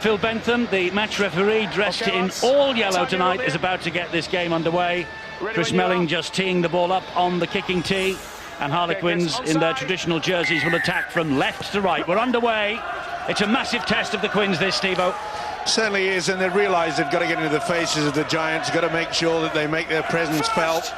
Phil Bentham, the match referee, dressed in all yellow tonight, is about to get this game underway. Chris Melling just teeing the ball up on the kicking tee, and Harlequins in their traditional jerseys will attack from left to right. We're underway. It's a massive test of the Quins, this, Steve-O. Certainly is, and they realise they've got to get into the faces of the Giants, got to make sure that they make their presence felt.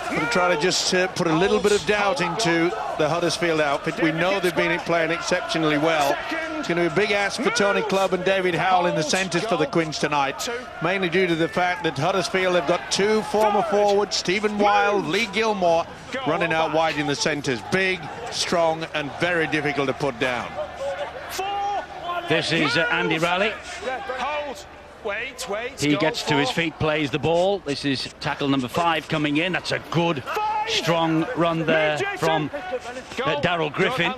And try to just put a little bit of doubt into the Huddersfield outfit. We know they've been playing exceptionally well. It's going to be a big ask for Tony Clubb and David Howell in the centres for the Quins tonight, mainly due to the fact that Huddersfield have got two former forwards, Stephen Wild, Lee Gilmore, running out wide in the centres. Big, strong and very difficult to put down. This is Andy Raleigh. He gets to his feet, plays the ball. This is tackle number 5 coming in. That's a good, strong run there from Daryl Griffin.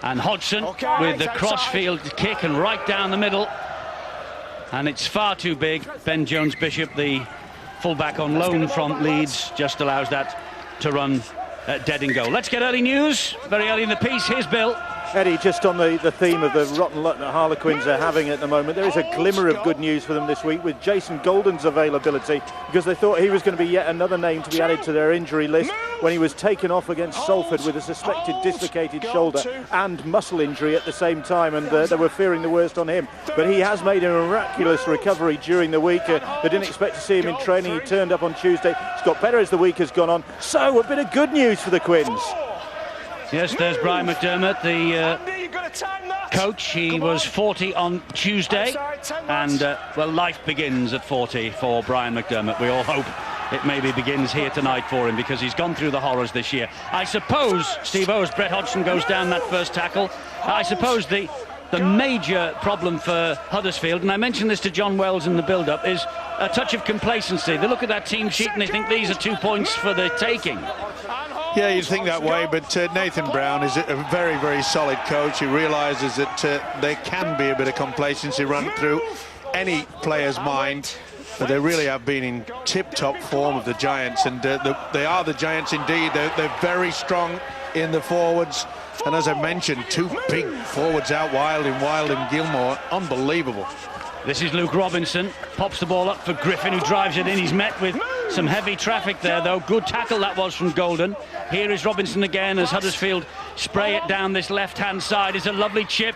And Hodgson with the crossfield kick and right down the middle. And it's far too big. Ben Jones-Bishop, the fullback on loan from Leeds, just allows that to run dead and goal. Let's get early news. Very early in the piece. Here's Bill. Eddie, just on the theme of the rotten luck that Harlequins are having at the moment, there is a glimmer of good news for them this week with Jason Golden's availability, because they thought he was going to be yet another name to be added to their injury list when he was taken off against Salford with a suspected dislocated shoulder and muscle injury at the same time, and they were fearing the worst on him. But he has made a miraculous recovery during the week. They didn't expect to see him in training. He turned up on Tuesday. It's got better as the week has gone on. So a bit of good news for the Quins. Yes, there's Brian McDermott, the coach. He was 40 on Tuesday, and well, life begins at 40 for Brian McDermott. We all hope it maybe begins here tonight for him, because he's gone through the horrors this year. I suppose, Steve-O, as Brett Hodgson goes down that first tackle, I suppose the major problem for Huddersfield, and I mentioned this to John Wells in the build-up, is a touch of complacency. They look at that team sheet and they think these are 2 points for the taking. Yeah, you'd think that way, but Nathan Brown is a very, very solid coach. He realises that there can be a bit of complacency run through any player's mind. But they really have been in tip-top form of the Giants, and they are the Giants indeed. They're very strong in the forwards. And as I mentioned, 2 big forwards out wide and Gilmore. Unbelievable. This is Luke Robinson, pops the ball up for Griffin, who drives it in. He's met with some heavy traffic there, though. Good tackle that was from Golden. Here is Robinson again as Huddersfield spray it down this left-hand side. It's a lovely chip,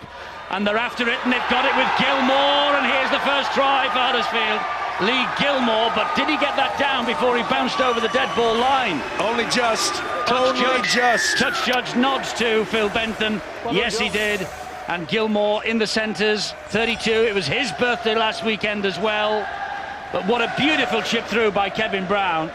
and they're after it, and they've got it with Gilmore, and here's the first try for Huddersfield. Lee Gilmore, but did he get that down before he bounced over the dead ball line? Only just. Touch judge nods to Phil Bentham. Yes, he did. And Gilmore in the centres, 32. It was his birthday last weekend as well. But what a beautiful chip through by Kevin Brown.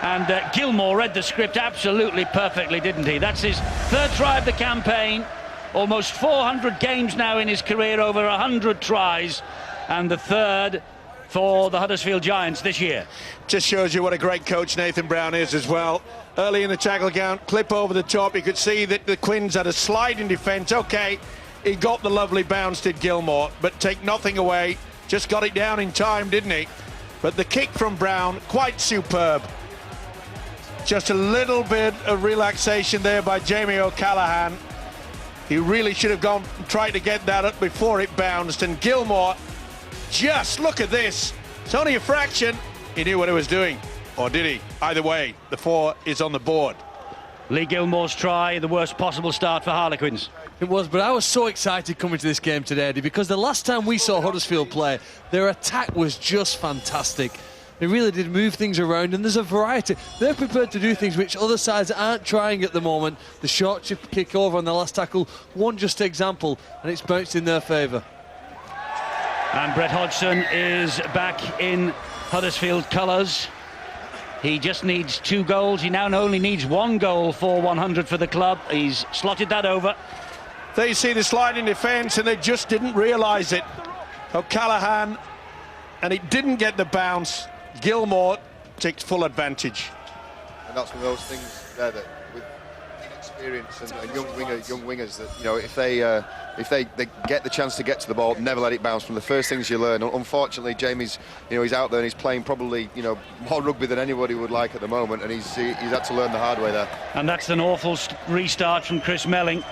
And Gilmore read the script absolutely perfectly, didn't he? That's his 3rd try of the campaign. Almost 400 games now in his career, over 100 tries. And the 3rd for the Huddersfield Giants this year. Just shows you what a great coach Nathan Brown is as well. Early in the tackle count, clip over the top. You could see that the Quins had a slide in defence. Okay, he got the lovely bounce, did Gilmore, but take nothing away. Just got it down in time, didn't he? But the kick from Brown, quite superb. Just a little bit of relaxation there by Jamie O'Callaghan. He really should have gone and tried to get that up before it bounced. And Gilmore, just look at this. It's only a fraction. He knew what he was doing. Or did he? Either way, the 4 is on the board. Lee Gilmore's try, the worst possible start for Harlequins. It was, but I was so excited coming to this game today, Eddie, because the last time we saw Huddersfield play, their attack was just fantastic. They really did move things around, and there's a variety. They're prepared to do things which other sides aren't trying at the moment. The short chip kick over on the last tackle, one just example, and it's bounced in their favour. And Brett Hodgson is back in Huddersfield colours. He just needs 2 goals. He now only needs 1 goal for 100 for the club. He's slotted that over. They see the slide in defence and they just didn't realise it. O'Callaghan, and he didn't get the bounce. Gilmore takes full advantage. And that's one of those things there that with inexperience and young wingers that, you know, if they get the chance to get to the ball, never let it bounce. From the first things you learn. Unfortunately, Jamie's, you know, he's out there and he's playing probably, you know, more rugby than anybody would like at the moment, and he's had to learn the hard way there. And that's an awful restart from Chris Melling.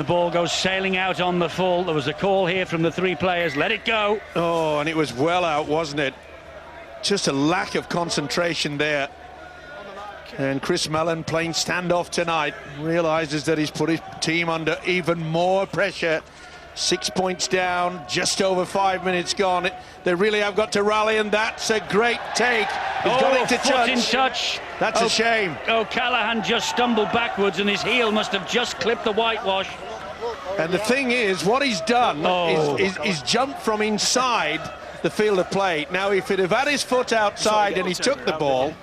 The ball goes sailing out on the full. There was a call here from the 3 players. Let it go. Oh, and it was well out, wasn't it? Just a lack of concentration there. And Chris Mellon, playing standoff tonight, realises that he's put his team under even more pressure. 6 points down, just over 5 minutes gone. They really have got to rally, and that's a great take. He's got it to foot in touch. That's a shame. O'Callaghan just stumbled backwards, and his heel must have just clipped the whitewash. And the thing is, what he's done is jumped from inside the field of play. Now, if he'd have had his foot outside and he took the ball,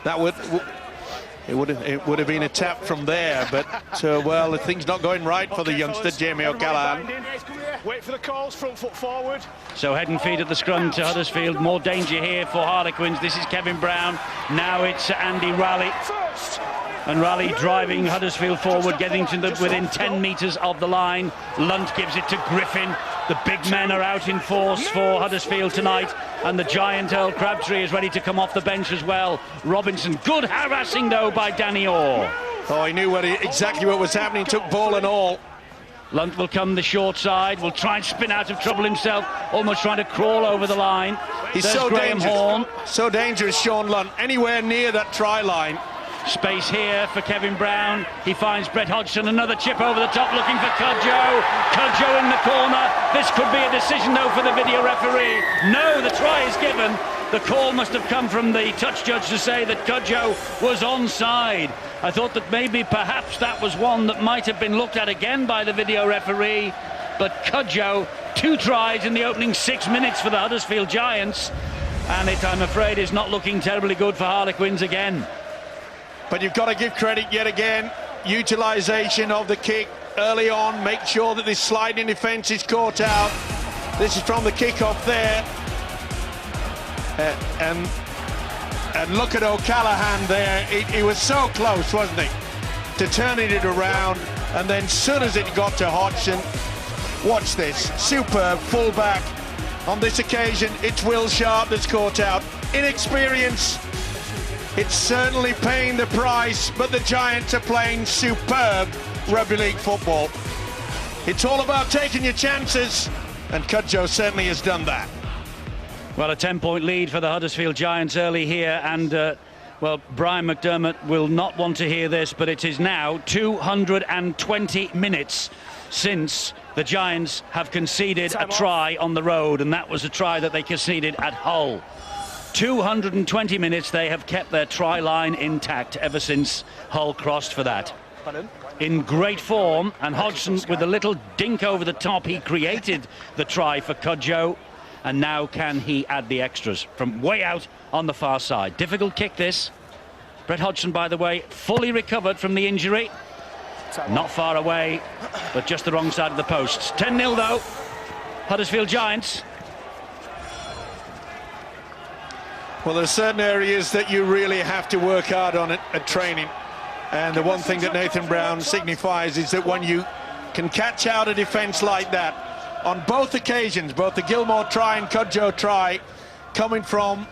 that would have been a tap from there. But well, the thing's not going right for the youngster Jamie O'Callaghan. Wait for the calls, front foot forward. So head and feet at the scrum to Huddersfield. More danger here for Harlequins. This is Kevin Brown. Now it's Andy Raleigh. And Raleigh driving Huddersfield forward, getting to within 10 metres of the line. Lunt gives it to Griffin. The big men are out in force for Huddersfield tonight. And the giant Earl Crabtree is ready to come off the bench as well. Robinson, good harassing though by Danny Orr. Oh, he knew exactly what was happening, took ball and all. Lunt will come the short side, will try and spin out of trouble himself, almost trying to crawl over the line. He's There's so Graham dangerous. Horn. So dangerous, Sean Lunt. Anywhere near that try line. Space here for Kevin Brown. He finds Brett Hodgson, another chip over the top, looking for Cudjoe. Cudjoe in the corner. This could be a decision though for the video referee. No, the try is given. The call must have come from the touch judge to say that Cudjoe was onside. I thought that maybe perhaps that was one that might have been looked at again by the video referee. But Cudjoe, 2 tries in the opening 6 minutes for the Huddersfield Giants. And it, I'm afraid, is not looking terribly good for Harlequins again. But you've got to give credit yet again. Utilisation of the kick early on. Make sure that this sliding defence is caught out. This is from the kick-off there. And look at O'Callaghan there. He was so close, wasn't he, to turning it around. And then as soon as it got to Hodgson, watch this. Superb fullback. On this occasion, it's Will Sharp that's caught out. Inexperience. It's certainly paying the price, but the Giants are playing superb rugby league football. It's all about taking your chances, and Cudjoe certainly has done that. Well, a 10-point lead for the Huddersfield Giants early here, and well, Brian McDermott will not want to hear this, but it is now 220 minutes since the Giants have conceded a try on the road, and that was a try that they conceded at Hull. 220 minutes they have kept their try line intact ever since Hull crossed for that. In great form, and Hodgson with a little dink over the top, he created the try for Cudjoe, and now can he add the extras from way out on the far side. Difficult kick this. Brett Hodgson, by the way, fully recovered from the injury. Not far away, but just the wrong side of the posts. 10-0 though, Huddersfield Giants. Well, there are certain areas that you really have to work hard on at training. And the one thing that Nathan Brown signifies is that when you can catch out a defence like that, on both occasions, both the Gilmore try and Cudjoe try, coming from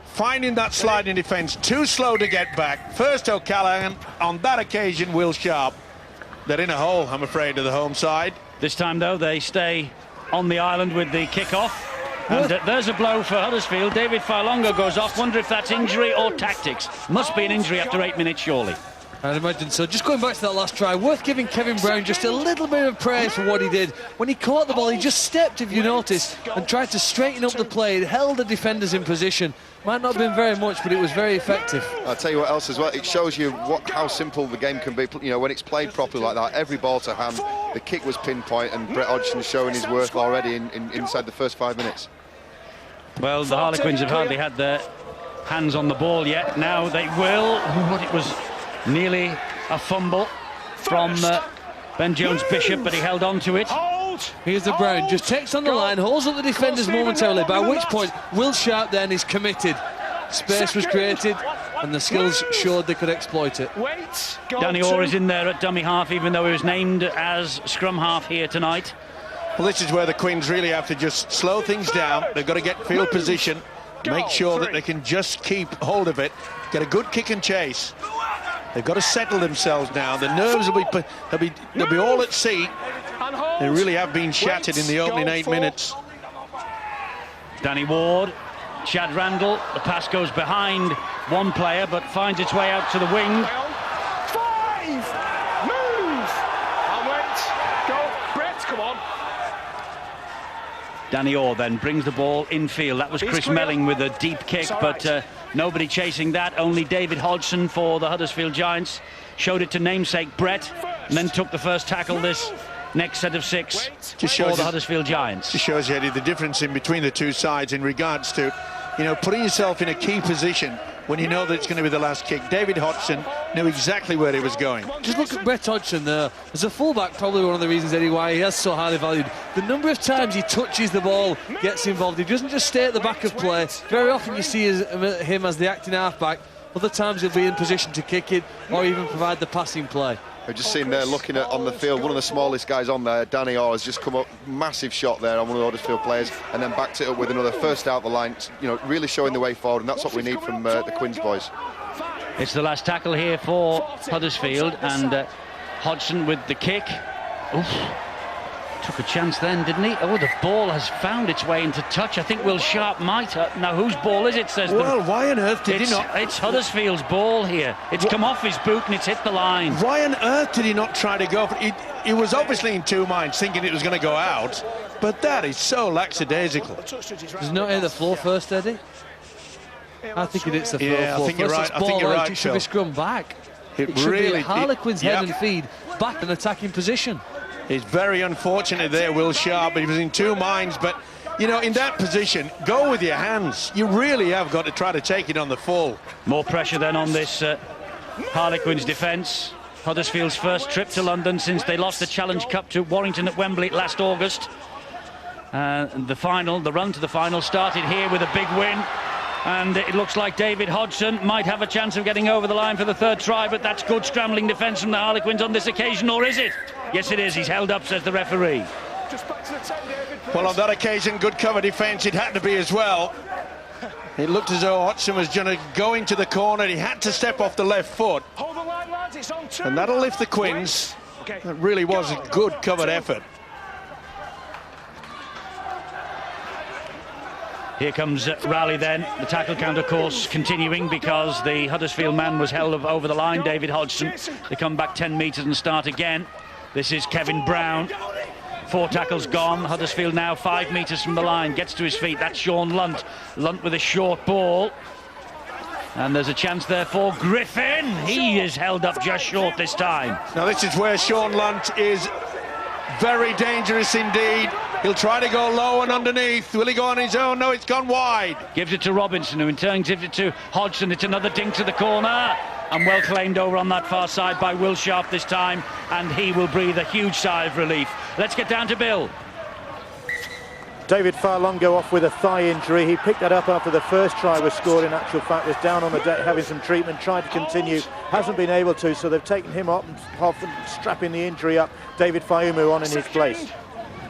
finding that sliding defence, too slow to get back. First O'Callaghan, on that occasion Will Sharp. They're in a hole, I'm afraid, to the home side. This time, though, they stay on the island with the kick-off. And there's a blow for Huddersfield. David Failongo goes off. Wonder if that's injury or tactics. Must be an injury after 8 minutes, surely. I'd imagine so. Just going back to that last try, worth giving Kevin Brown just a little bit of praise for what he did. When he caught the ball, he just stepped, if you noticed, and tried to straighten up the play. It held the defenders in position. Might not have been very much, but it was very effective. I'll tell you what else as well. It shows you how simple the game can be. You know, when it's played properly like that, every ball to hand, the kick was pinpoint, and Brett Hodgson's showing his worth already inside the first 5 minutes. Well, the Harlequins have hardly had their hands on the ball yet. Now they will. It was nearly a fumble from Ben Jones-Bishop, but he held on to it. Here's the Brown, just takes on the line, holds up the defenders momentarily, by which point Will Sharp then is committed. Space was created, and the skills showed they could exploit it. Danny Orr is in there at dummy half, even though he was named as scrum half here tonight. Well, this is where the Quins really have to just slow things down. They've got to get field position, make sure that they can just keep hold of it, get a good kick and chase. They've got to settle themselves now. The nerves they'll be all at sea. They really have been shattered in the opening 8 minutes. Danny Ward, Chad Randall. The pass goes behind one player, but finds its way out to the wing. 5, move, and wait, go, Brett, come on. Danny Orr then brings the ball infield. That was Chris Melling with a deep kick, but nobody chasing that. Only David Hodgson for the Huddersfield Giants. Showed it to namesake Brett, and then took the first tackle this next set of 6 for the Huddersfield Giants. Just shows you, Eddie, the difference in between the two sides in regards to, you know, putting yourself in a key position when you know that it's going to be the last kick. David Hodgson knew exactly where he was going. Just look at Brett Hodgson there. As a fullback, probably one of the reasons, Eddie, why he is so highly valued. The number of times he touches the ball, gets involved. He doesn't just stay at the back of play. Very often you see him as the acting halfback. Other times he'll be in position to kick it or even provide the passing play. I've just seen there looking at on the field, one of the smallest guys on there, Danny Orr, has just come up, massive shot there on one of the Huddersfield players, and then backed it up with another first out the line, you know, really showing the way forward, and that's what we need from the Quins boys. It's the last tackle here for Huddersfield, and Hodgson with the kick. Oof. Took a chance then, didn't he? Oh, the ball has found its way into touch. I think Will Sharp might. Now, whose ball is it, says Well, why on earth did he not? It's Huddersfield's ball here. It's come off his boot and it's hit the line. Why on earth did he not try to go for it? He was obviously in two minds, thinking it was going to go out, but that is so lackadaisical. Does not hit the floor first, Eddie? I think it hits the floor. Yeah, I think you're right. I think you're right. It should be scrum back. It should really, be Harlequins head and feed back in attacking position. It's very unfortunate there, Will Sharp. He was in two minds, but, you know, in that position, go with your hands. You really have got to try to take it on the full. More pressure then on this Harlequins defence. Huddersfield's first trip to London since they lost the Challenge Cup to Warrington at Wembley last August. The run to the final started here with a big win. And it looks like David Hodgson might have a chance of getting over the line for the third try, but that's good scrambling defence from the Harlequins on this occasion, or is it? Yes, it is. He's held up, says the referee. Well, on that occasion, good cover defence. It had to be as well. It looked as though Hodgson was going to go into the corner. He had to step off the left foot. Hold the line, lads. It's on 2. And that'll lift the Quins. It really was a good covered effort. Here comes Raleigh then. The tackle count, of course, continuing because the Huddersfield man was held over the line, David Hodgson. They come back 10 metres and start again. This is Kevin Brown. 4 tackles gone. Huddersfield now 5 metres from the line. Gets to his feet. That's Sean Lunt. Lunt with a short ball. And there's a chance there for Griffin. He is held up just short this time. Now this is where Sean Lunt is very dangerous indeed. He'll try to go low and underneath. Will he go on his own? No, it's gone wide. Gives it to Robinson, who in turn gives it to Hodgson. It's another dink to the corner. And well claimed over on that far side by Will Sharp this time. And he will breathe a huge sigh of relief. Let's get down to Bill. David Farlongo off with a thigh injury. He picked that up after the first try was scored. In actual fact, was down on the deck having some treatment, tried to continue, hasn't been able to, so they've taken him off and strapping the injury up. David Fayumu on in his place.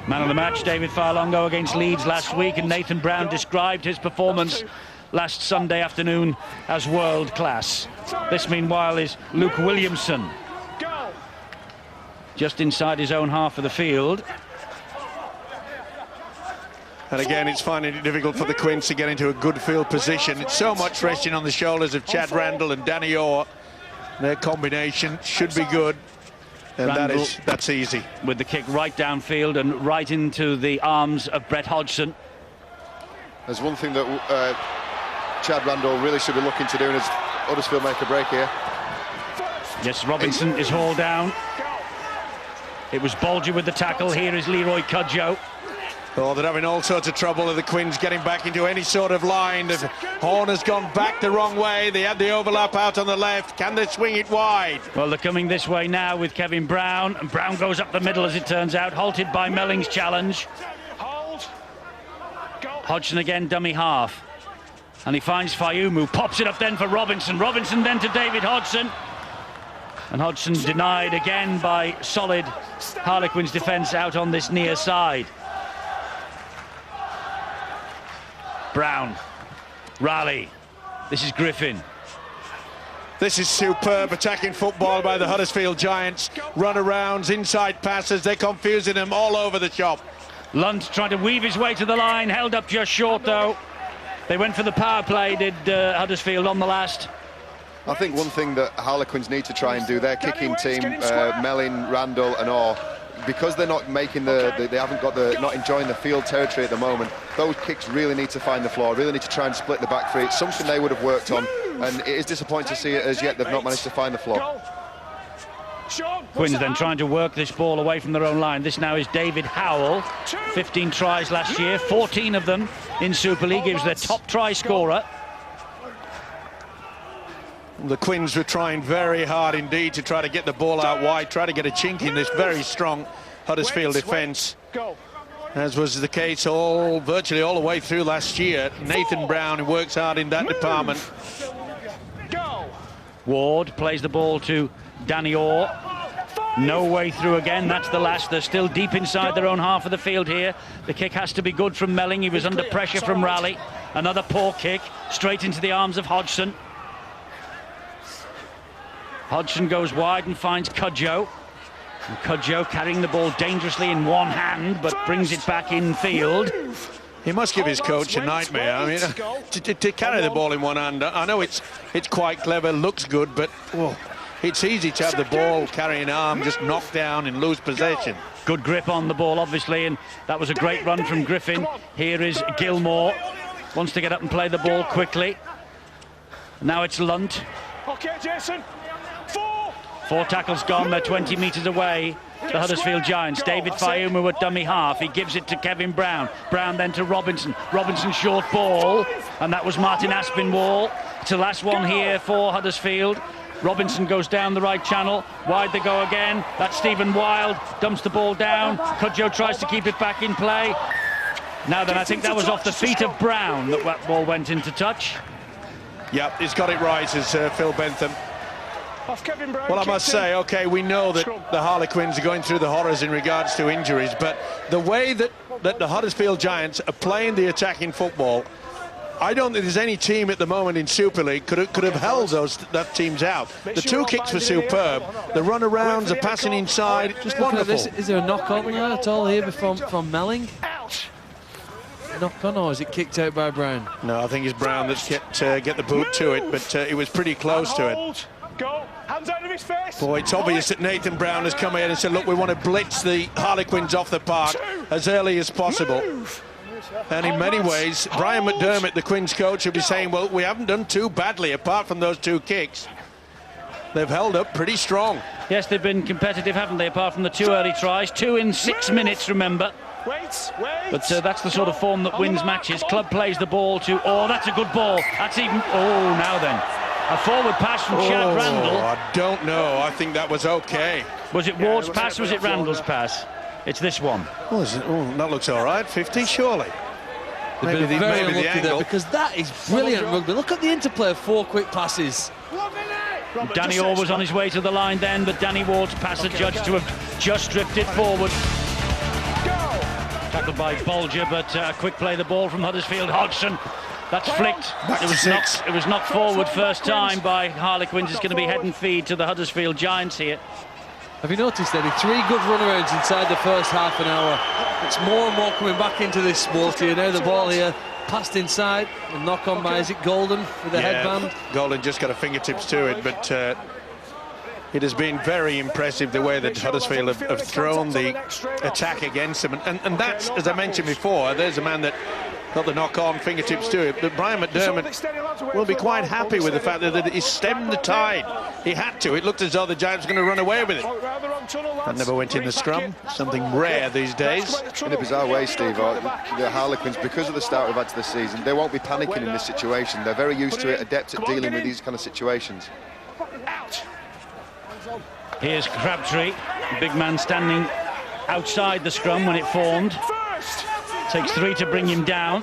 Man of the match, David Farlongo against Leeds last week, and Nathan Brown described his performance last Sunday afternoon as world class. This, meanwhile, is Luke Williamson, just inside his own half of the field. And again, it's finding it difficult for the Quins to get into a good field position. It's so much resting on the shoulders of Chad Randall and Danny Orr. Their combination should be good. And that's easy. With the kick right downfield and right into the arms of Brett Hodgson. There's one thing that Chad Randall really should be looking to do, and is Huddersfield make a break here. Yes, Robinson is hauled down. It was Bolger with the tackle. Here is Leroy Cudjoe. Oh, they're having all sorts of trouble with the Quins getting back into any sort of line. The horn has gone back the wrong way. They had the overlap out on the left. Can they swing it wide? Well, they're coming this way now with Kevin Brown. And Brown goes up the middle, as it turns out, halted by Melling's challenge. Hodgson again, dummy half. And he finds Fayumu, pops it up then for Robinson. Robinson then to David Hodgson. And Hodgson denied again by solid Harlequins defence out on this near side. Brown, Raleigh, this is Griffin. This is superb attacking football by the Huddersfield Giants. Run-arounds, inside passes, they're confusing them all over the shop. Lunt trying to weave his way to the line, held up just short though. They went for the power play, did Huddersfield on the last. I think one thing that Harlequins need to try and do, their kicking team, Mellin, Randall and Orr, because they're not making they haven't got not enjoying the field territory at the moment, those kicks really need to find the floor, really need to try and split the back three. It's something they would have worked on, and it is disappointing to see it as yet they've not managed to find the floor. Quins then trying to work this ball away from their own line. This now is David Howell, 15 tries last year, 14 of them in Super League. He was their top try scorer. The Quins were trying very hard indeed to try to get the ball out wide, try to get a chink in this very strong Huddersfield defence, as was the case virtually all the way through last year. Nathan Brown, who works hard in that department. Ward plays the ball to Danny Orr. No way through again. That's the last. They're still deep inside their own half of the field here. The kick has to be good from Melling. He was under pressure from Raleigh. Another poor kick straight into the arms of Hodgson. Hodgson goes wide and finds Cudjoe. And Cudjoe carrying the ball dangerously in one hand, but brings it back in field. He must give his coach a nightmare. I mean, to carry the ball in one hand, I know it's quite clever, looks good, but it's easy to have the ball carrying arm just knocked down and lose possession. Good grip on the ball, obviously, and that was a great run from Griffin. Here is Gilmore. Wants to get up and play the ball quickly. Now it's Lunt. Okay, Jason. 4 tackles gone, they're 20 metres away, the Huddersfield Giants. David Fayumu at dummy half, he gives it to Kevin Brown. Brown then to Robinson. Robinson short ball, and that was Martin Aspinwall. It's the last one here for Huddersfield. Robinson goes down the right channel, wide they go again. That's Stephen Wild, dumps the ball down. Cudjoe tries to keep it back in play. Now then, I think that was off the feet of Brown that ball went into touch. Yep, he's got it right, as Phil Bentham. Well, I must say, okay, we know that the Harlequins are going through the horrors in regards to injuries, but the way that the Huddersfield Giants are playing the attacking football, I don't think there's any team at the moment in Super League could have held that teams out. The 2 kicks were superb. The run-arounds, the passing inside, just wonderful. Is there a knock-on there at all here from Melling? Knock-on, or is it kicked out by Brown? No, I think it's Brown that's get the boot to it, but it was pretty close to it. Go. Hands out of his face. Boy, it's obvious that Nathan Brown has come in and said, look, we want to blitz the Harlequins off the park as early as possible. And in many ways, Brian McDermott, the Quins coach, will be saying, well, we haven't done too badly apart from those 2 kicks. They've held up pretty strong. Yes, they've been competitive, haven't they, apart from the 2 early tries. 2 in 6 minutes, remember. But that's the sort of form that wins matches. Clubb plays the ball to... Oh, that's a good ball. That's even... Oh, now then. A forward pass from Chad Randall. I don't know. I think that was okay. Was it Ward's pass? Was it Randall's pass? It's this one. Oh, that looks all right. 50, surely. Maybe the unlucky there, because that is brilliant rugby. Look at the interplay of 4 quick passes. Danny Orr was on his way to the line then, but Danny Ward's pass adjudged to have just drifted forward. Tackled by Bolger, but quick play the ball from Huddersfield. Hodgson. That's flicked. It was knocked forward first time by Harlequins. It's going to be head and feed to the Huddersfield Giants here. Have you noticed, Eddie? 3 good runarounds inside the first half an hour. It's more and more coming back into this sport here. Now the ball here passed inside and knock on by, is it Golden with the headband? Golden just got a fingertips to it, but it has been very impressive the way that Huddersfield have thrown the attack against them. And that's, as I mentioned before, there's a man that got the knock-on, fingertips to it, but Brian McDermott will be quite happy with the fact that he stemmed the tide. He had to. It looked as though the Giants were going to run away with it. That never went in the scrum, something rare these days. In a bizarre way, Steve, the Harlequins, because of the start we've had to the season, they won't be panicking in this situation. They're very used to it, adept at dealing with these kind of situations. Here's Crabtree, big man standing outside the scrum when it formed. Takes 3 to bring him down,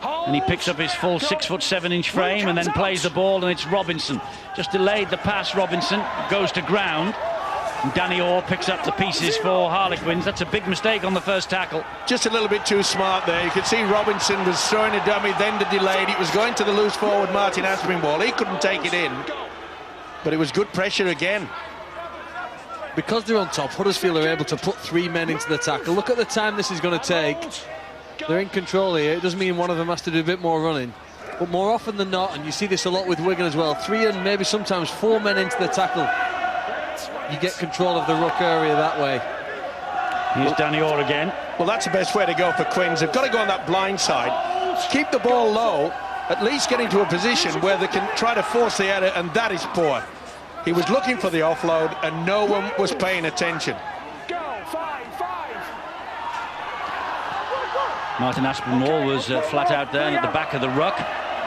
and he picks up his full 6'7" frame and then plays the ball, and it's Robinson. Just delayed the pass, Robinson goes to ground, and Danny Orr picks up the pieces for Harlequins. That's a big mistake on the first tackle. Just a little bit too smart there. You could see Robinson was throwing a dummy, then the delayed. It was going to the loose forward Martin Aspinwall. He couldn't take it in. But it was good pressure again. Because they're on top, Huddersfield are able to put 3 men into the tackle. Look at the time this is going to take. They're in control here. It does mean one of them has to do a bit more running. But more often than not, and you see this a lot with Wigan as well, 3 and maybe sometimes 4 men into the tackle. You get control of the ruck area that way. Here's Danny Orr again. Well, that's the best way to go for Quins. They've got to go on that blind side, keep the ball low, at least get into a position where they can try to force the error, and that is poor. He was looking for the offload, and no one was paying attention. Martin Aspinwall was flat out there and at the back of the ruck.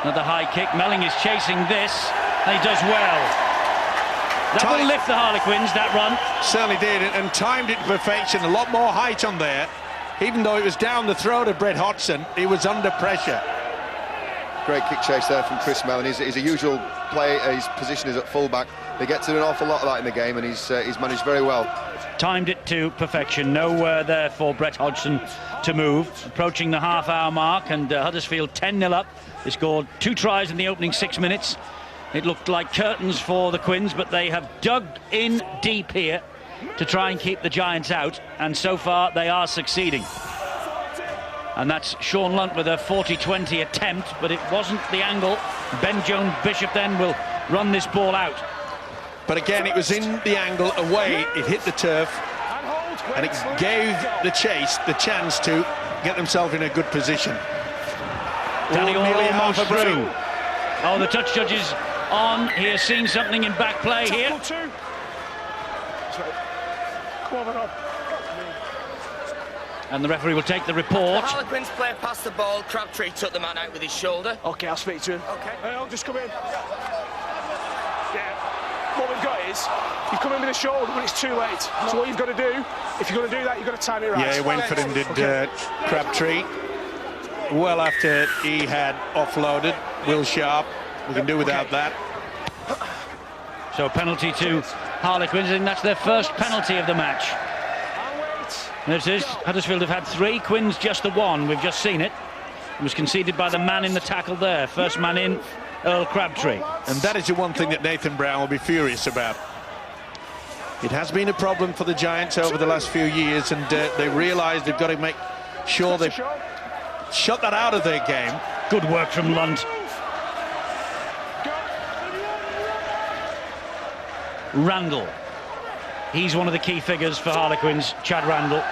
Another high kick. Melling is chasing this, and he does well. That will lift the Harlequins, that run. Certainly did, and timed it to perfection. A lot more height on there. Even though it was down the throat of Brett Hodgson, he was under pressure. Great kick chase there from Chris Mellon. He's a usual play. His position is at full-back. They get to do an awful lot of that in the game, and he's managed very well. Timed it to perfection. Nowhere there for Brett Hodgson to move. Approaching the half-hour mark, and Huddersfield 10-0 up. They scored 2 tries in the opening 6 minutes. It looked like curtains for the Quins, but they have dug in deep here to try and keep the Giants out, and so far they are succeeding. And that's Sean Lunt with a 40-20 attempt, but it wasn't the angle. Ben Jones-Bishop then will run this ball out. But again, it was in the angle away. It hit the turf, and it gave the Chase the chance to get themselves in a good position. Danny Orr nearly almost half a break. through. Oh, the touch judge is on. He has seen something in back play here. And the referee will take the report. The Harlequins play past the ball. Crabtree took the man out with his shoulder. Okay, I'll speak to him. Okay. I'll just come in. Yeah. What we've got is, you come in with a shoulder when it's too late. So what you've got to do, if you're going to do that, you've got to time it right. Yeah, he went for him, did Crabtree. Well after he had offloaded Will Sharp. We can do without that. So penalty to Harlequins, and that's their first penalty of the match. There it is. Huddersfield have had 3, Quins just the 1. We've just seen it. It was conceded by the man in the tackle there. First man in, Earl Crabtree. And that is the one thing that Nathan Brown will be furious about. It has been a problem for the Giants over the last few years, and they realise they've got to make sure they shut that out of their game. Good work from Lunt. Randall. He's one of the key figures for Harlequins, Chad Randall.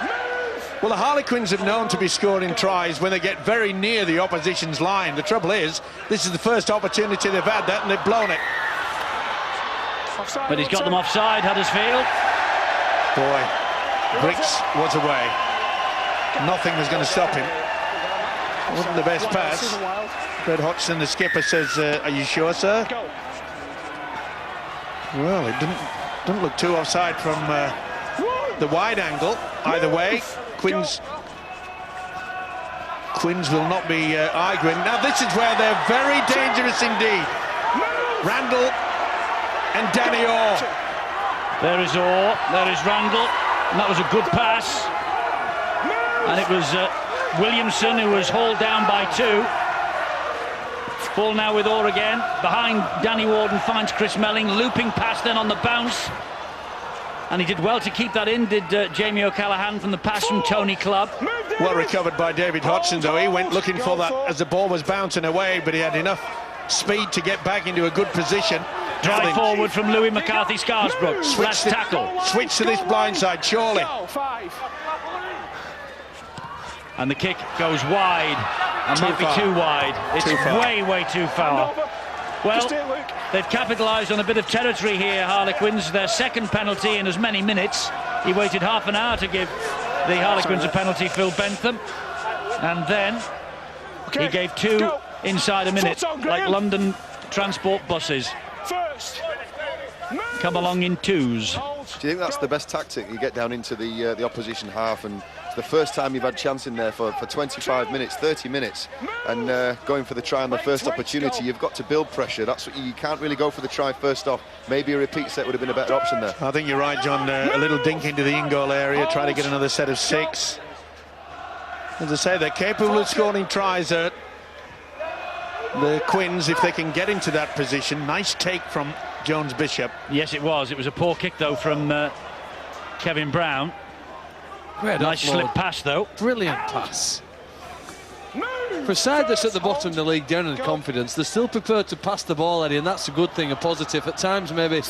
Well, the Harlequins are known to be scoring tries when they get very near the opposition's line. The trouble is, this is the first opportunity they've had that, and they've blown it. But he's got them offside, Huddersfield. Boy, Briggs was away. Nothing was going to stop him. Wasn't the best pass. Brett Hodgson, the skipper, says, are you sure, sir? Well, it didn't look too offside from the wide angle. Either way, Quins will not be arguing. Now, this is where they're very dangerous indeed. Randall and Danny Orr. There is Orr, there is Randall, and that was a good pass. And it was Williamson who was hauled down by 2. Ball now with Orr again. Behind Danny Warden finds Chris Melling. Looping pass then on the bounce. And he did well to keep that in, did Jamie O'Callaghan from the pass from Tony Clubb. Well recovered by David Hodgson, though. He went looking for that as the ball was bouncing away, but he had enough speed to get back into a good position. Drive forward from Louis McCarthy Scarsbrook. Last tackle. Switch to this blindside, surely. And the kick goes wide. And might be too wide. It's way too far. Well, they've capitalised on a bit of territory here, Harlequins. Their second penalty in as many minutes. He waited half an hour to give the Harlequins a penalty, Phil Bentham. And then he gave 2 inside a minute, like London transport buses. Come along in 2s. Do you think that's the best tactic? You get down into the opposition half, and it's the first time you've had chance in there for 25 minutes, 30 minutes, and going for the try on the first opportunity. You've got to build pressure. That's what you can't really go for the try first off. Maybe a repeat set would have been a better option there. I think you're right, John. A little dink into the in-goal area, try to get another set of 6. As I say, they're capable of scoring tries at the Quins if they can get into that position. Nice take from Jones-Bishop. Yes, it was. It was a poor kick, though, from Kevin Brown. Great nice offload. slip pass, though. Brilliant pass. For a side that's at the bottom of the league, down in confidence, they're still prepared to pass the ball, Eddie, and that's a good thing, a positive. At times, maybe,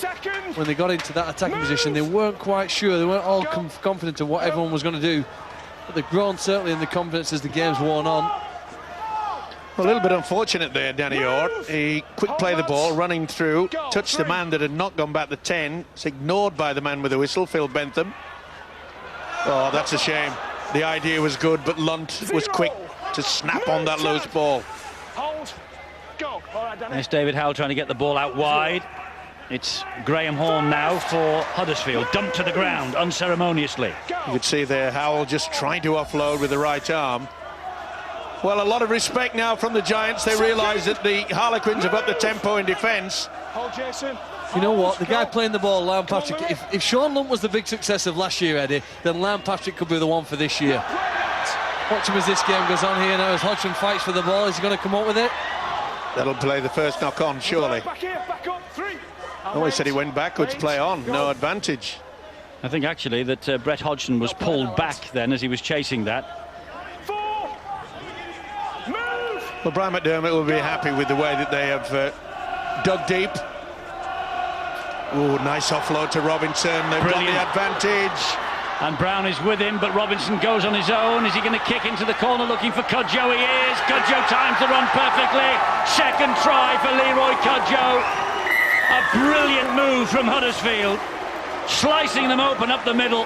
when they got into that attacking position, they weren't quite sure. They weren't all confident of what everyone was going to do. But they've grown, certainly, in the confidence as the game's worn on. Well, a little bit unfortunate there, Danny Orr. He quick play the ball, running through, touched the man that had not gone back to 10. It's ignored by the man with the whistle, Phil Bentham. Oh, that's a shame. The idea was good, but Lunt was quick to snap on that loose ball. Hold. Go. All right, Danny. There's David Howell trying to get the ball out wide. It's Graham Horn now for Huddersfield. Dumped to the ground unceremoniously. You could see there Howell just trying to offload with the right arm. Well, a lot of respect now from the Giants. They realise that the Harlequins have upped the tempo in defence. Hold, Jason. You know what? The guy playing the ball, Liam Patrick, if Sean Lunt was the big success of last year, Eddie, then Liam Patrick could be the one for this year. Watch him as this game goes on here now, as Hodgson fights for the ball. Is he going to come up with it? That'll play the first knock on, surely. Back here, back up, 3. Oh, he said he went backwards, play on, no advantage. I think, actually, that Brett Hodgson was pulled back then as he was chasing that. 4. Move. Well, Brian McDermott will be happy with the way that they have dug deep. Oh, nice offload to Robinson. They've got the advantage. And Brown is with him, but Robinson goes on his own. Is he going to kick into the corner looking for Cudjoe? He is. Cudjoe times the run perfectly. Second try for Leroy Cudjoe. A brilliant move from Huddersfield. Slicing them open up the middle.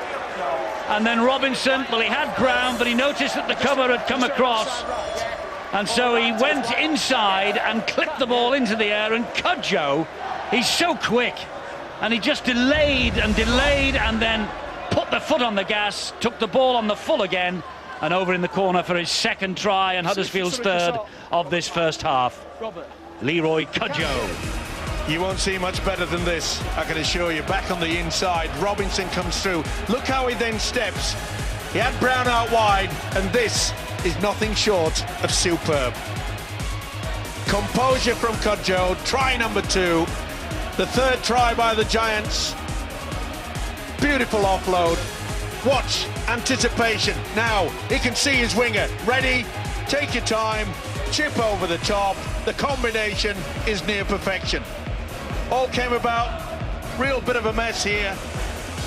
And then Robinson, well, he had Brown, but he noticed that the cover had come across. And so he went inside and clipped the ball into the air. And Cudjoe, he's so quick. And he just delayed and then put the foot on the gas, took the ball on the full again, and over in the corner for his second try and Huddersfield's third of this first half. Leroy Cudjoe. You won't see much better than this, I can assure you. Back on the inside, Robinson comes through. Look how he then steps. He had Brown out wide, and this is nothing short of superb. Composure from Cudjoe, try number 2. The third try by the Giants. Beautiful offload. Watch, anticipation. Now, he can see his winger. Ready, take your time, chip over the top. The combination is near perfection. All came about, real bit of a mess here.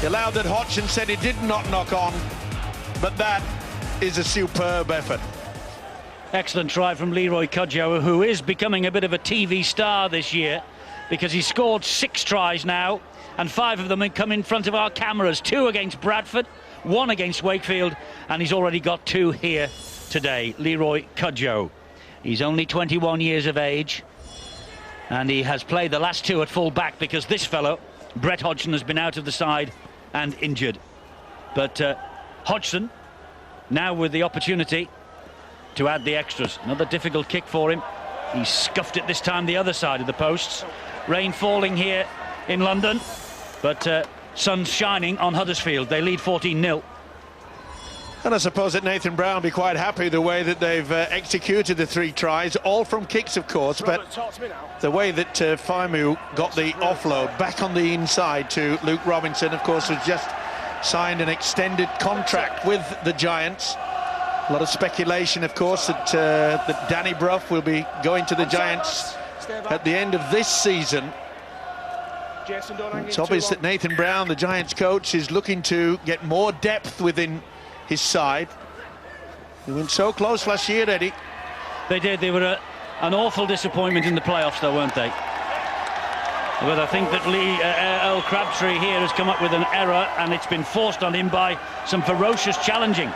He allowed that Hodgson said he did not knock on, but that is a superb effort. Excellent try from Leroy Cudjoe, who is becoming a bit of a TV star this year, because he scored 6 tries now, and 5 of them come in front of our cameras. 2 against Bradford, 1 against Wakefield, and he's already got 2 here today. Leroy Cudjoe. He's only 21 years of age, and he has played the last 2 at full back because this fellow, Brett Hodgson, has been out of the side and injured. But Hodgson, now with the opportunity to add the extras. Another difficult kick for him. He scuffed it this time the other side of the posts. Rain falling here in London, but sun shining on Huddersfield. They lead 14-0. And I suppose that Nathan Brown will be quite happy the way that they've executed the 3 tries, all from kicks, of course, but the way that Faimu got the offload back on the inside to Luke Robinson, of course, has just signed an extended contract with the Giants. A lot of speculation, of course, that Danny Brough will be going to the Giants at the end of this season. It's obvious that Nathan Brown, the Giants coach, is looking to get more depth within his side. They went so close last year, Eddie. They did. They were an awful disappointment in the playoffs, though, weren't they? But I think that Earl Crabtree here has come up with an error, and it's been forced on him by some ferocious challenging.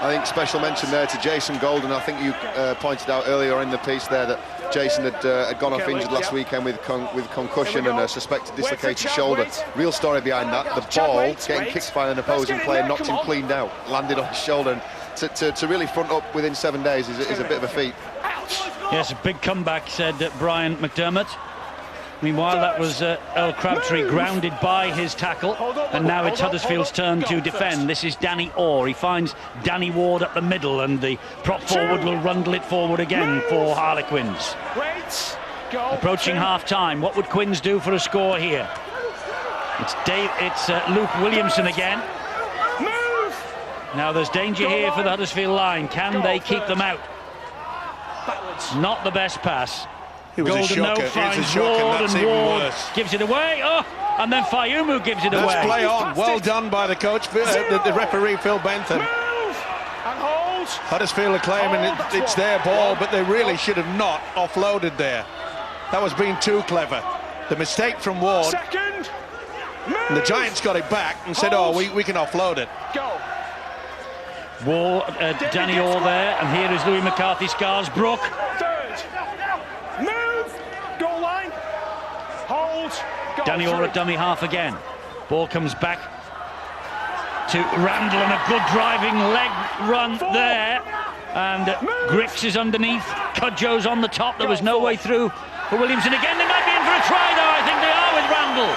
I think special mention there to Jason Golden. I think you pointed out earlier in the piece there that Jason had gone off injured last weekend with concussion and a suspected dislocated shoulder. Real story behind that. The ball getting kicked by an opposing player knocked him cleaned out, landed on his shoulder. And to really front up within 7 days is a bit of a feat. Yes, a big comeback, said Brian McDermott. Meanwhile, that was Earl Crabtree grounded by his tackle, and now it's Huddersfield's turn to defend. This is Danny Orr. He finds Danny Ward at the middle, and the prop forward will rundle it forward again for Harlequins. Approaching half-time. What would Quins do for a score here? It's Luke Williamson again. Now there's danger here for the Huddersfield line. Can they keep them out? Not the best pass. It was a shocker. Finds Ward, and Ward gives it away. Oh, and then Fayumu gives it away. Let's play on. Well done by the coach, the referee Phil Bentham. Huddersfield are claiming it's their ball, but they really should have not offloaded there. That was being too clever. The mistake from Ward. And the Giants got it back and said, oh, we can offload it. Ward, Danny Orr there, and here is Louis McCarthy Scarsbrook. Goal line. Hold. Danny Orr at dummy half again. Ball comes back to Randall, and a good driving leg run there. And Griggs is underneath. Cudjoe's on the top. There was no way through for Williamson again. They might be in for a try, though. I think they are with Randall.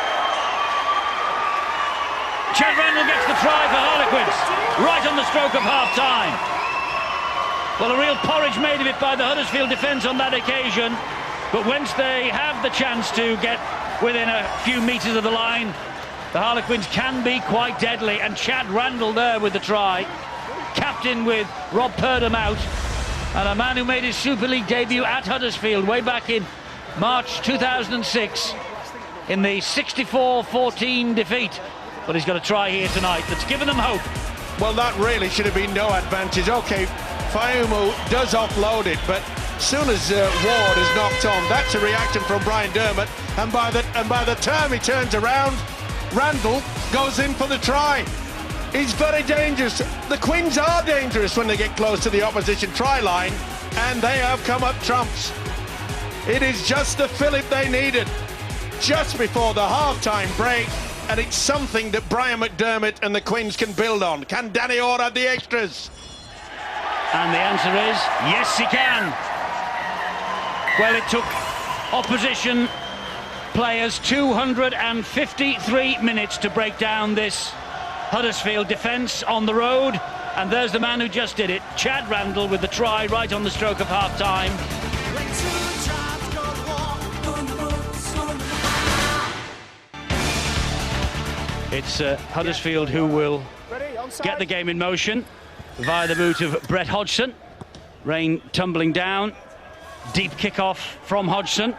Chad Randall gets the try for Harlequins, right on the stroke of half-time. Well, a real porridge made of it by the Huddersfield defence on that occasion. But once they have the chance to get within a few metres of the line, the Harlequins can be quite deadly. And Chad Randall there with the try, captain with Rob Purdom out, and a man who made his Super League debut at Huddersfield way back in March 2006 in the 64-14 defeat. But he's got a try here tonight that's given them hope. Well, that really should have been no advantage. OK, Fayumu does offload it, but as soon as Ward is knocked on, that's a reaction from Brian Dermott, and by the time he turns around, Randall goes in for the try. He's very dangerous. The Quins are dangerous when they get close to the opposition try line, and they have come up trumps. It is just the fillip they needed just before the half-time break, and it's something that Brian McDermott and the Quins can build on. Can Danny Orr add the extras? And the answer is yes, he can. Well, it took opposition players 253 minutes to break down this Huddersfield defence on the road, and there's the man who just did it, Chad Randall, with the try right on the stroke of half-time. It's Huddersfield who will get the game in motion via the boot of Brett Hodgson. Rain tumbling down, deep kick-off from Hodgson.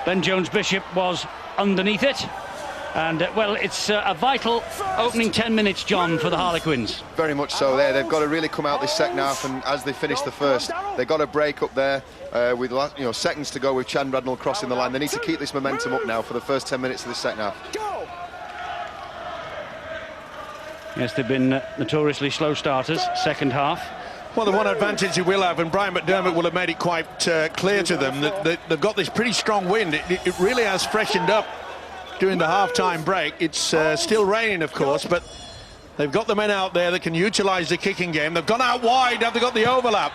Ben Jones-Bishop was underneath it. And, well, it's a vital opening 10 minutes, John, for the Harlequins. Very much so there. They've got to really come out this second half, and as they finish the first, they've got to break up there with seconds to go with Chad Randall crossing the line. They need to keep this momentum up now for the first 10 minutes of the second half. Yes, they've been notoriously slow starters, second half. Well, the one advantage you will have, and Brian McDermott will have made it quite clear to them, that they've got this pretty strong wind. It really has freshened up during the half-time break. It's still raining, of course, but they've got the men out there that can utilise the kicking game. They've gone out wide. Have they got the overlap?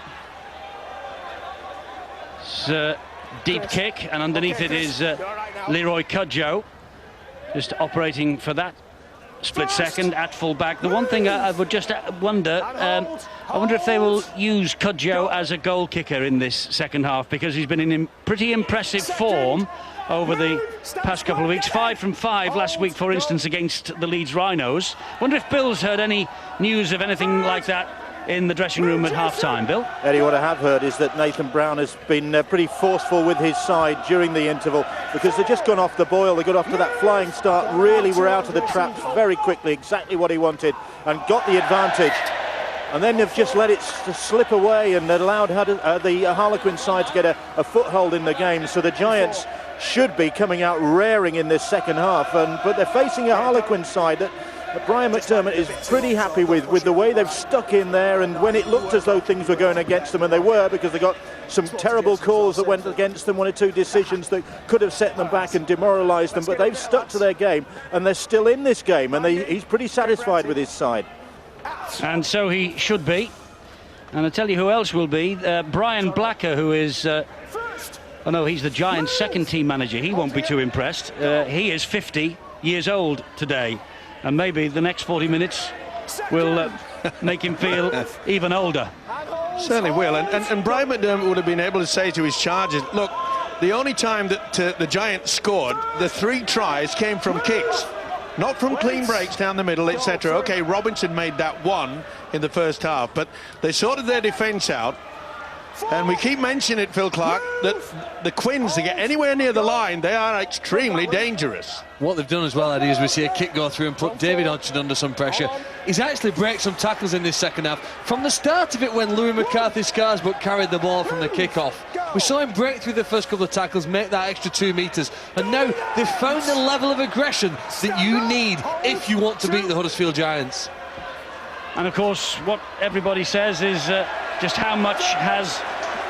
It's a deep kick, and underneath it is Leroy Cudjoe, just operating for that split second at full back. The one thing I would just wonder, I wonder if they will use Cudjoe as a goal kicker in this second half, because he's been in pretty impressive form over the past couple of weeks. 5 from 5 last week, for instance, against the Leeds Rhinos. Wonder if Bill's heard any news of anything like that in the dressing room at half-time, Bill? Eddie, what I have heard is that Nathan Brown has been pretty forceful with his side during the interval, because they've just gone off the boil. They got off to that flying start, really were out of the traps very quickly, exactly what he wanted, and got the advantage. And then they've just let it slip away and allowed the Harlequin side to get a foothold in the game. So the Giants should be coming out raring in this second half, but they're facing a Harlequin side that Brian McDermott is pretty happy with the way they've stuck in there. And when it looked as though things were going against them, and they were, because they got some terrible calls that went against them, 1 or 2 decisions that could have set them back and demoralised them, but they've stuck to their game and they're still in this game, and he's pretty satisfied with his side. And so he should be. And I'll tell you who else will be. Brian Blacker, who is oh no, he's the Giants' second team manager. He won't be too impressed. He is 50 years old today, and maybe the next 40 minutes will make him feel even older. Certainly will. And Brian McDermott would have been able to say to his charges, look, the only time that the Giants scored, the 3 tries came from kicks, not from clean breaks down the middle, etc. OK, Robinson made that 1 in the first half, but they sorted their defence out. And we keep mentioning it, Phil Clark, that the Quins, to get anywhere near the line, they are extremely dangerous. What they've done as well, Eddie, is we see a kick go through and put David Hodgson under some pressure. He's actually break some tackles in this second half. From the start of it, when Louis McCarthy-Scarsbrook carried the ball from the kick-off, we saw him break through the first couple of tackles, make that extra 2 metres. And now they've found the level of aggression that you need if you want to beat the Huddersfield Giants. And of course, what everybody says is just how much has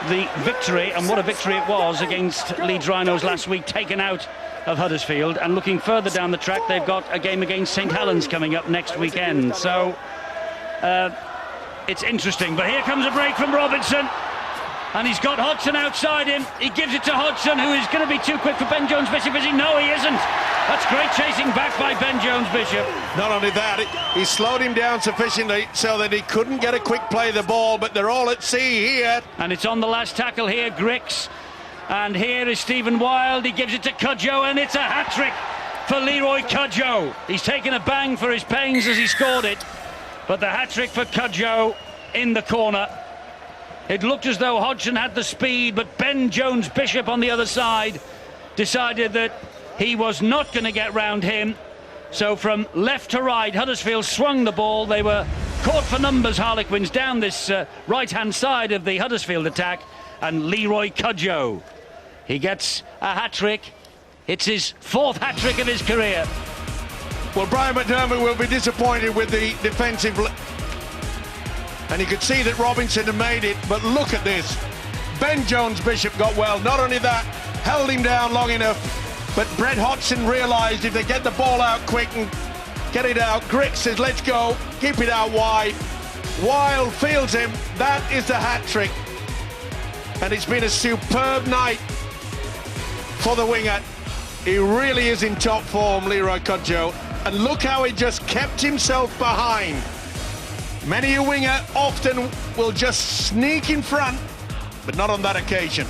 the victory, and what a victory it was against Leeds Rhinos last week, taken out of Huddersfield. And looking further down the track, they've got a game against St Helens coming up next weekend. So it's interesting. But here comes a break from Robinson. And he's got Hodgson outside him. He gives it to Hodgson, who is going to be too quick for Ben Jones-Bishop, is he? No, he isn't. That's great chasing back by Ben Jones-Bishop. Not only that, he slowed him down sufficiently so that he couldn't get a quick play of the ball, but they're all at sea here. And it's on the last tackle here, Grix. And here is Stephen Wild. He gives it to Cudjoe, and it's a hat-trick for Leroy Cudjoe. He's taken a bang for his pains as he scored it. But the hat-trick for Cudjoe in the corner. It looked as though Hodgson had the speed, but Ben Jones-Bishop on the other side decided that he was not going to get round him. So from left to right, Huddersfield swung the ball. They were caught for numbers, Harlequins, down this right-hand side of the Huddersfield attack. And Leroy Cudjoe, he gets a hat-trick. It's his 4th hat-trick of his career. Well, Brian McDermott will be disappointed with the defensive... And you could see that Robinson had made it, but look at this. Ben Jones-Bishop got well. Not only that, held him down long enough, but Brett Hodgson realised if they get the ball out quick and get it out, Grix says, let's go, keep it out wide. Wild fields him. That is the hat-trick. And it's been a superb night for the winger. He really is in top form, Leroy Cudjoe. And look how he just kept himself behind. Many a winger often will just sneak in front, but not on that occasion.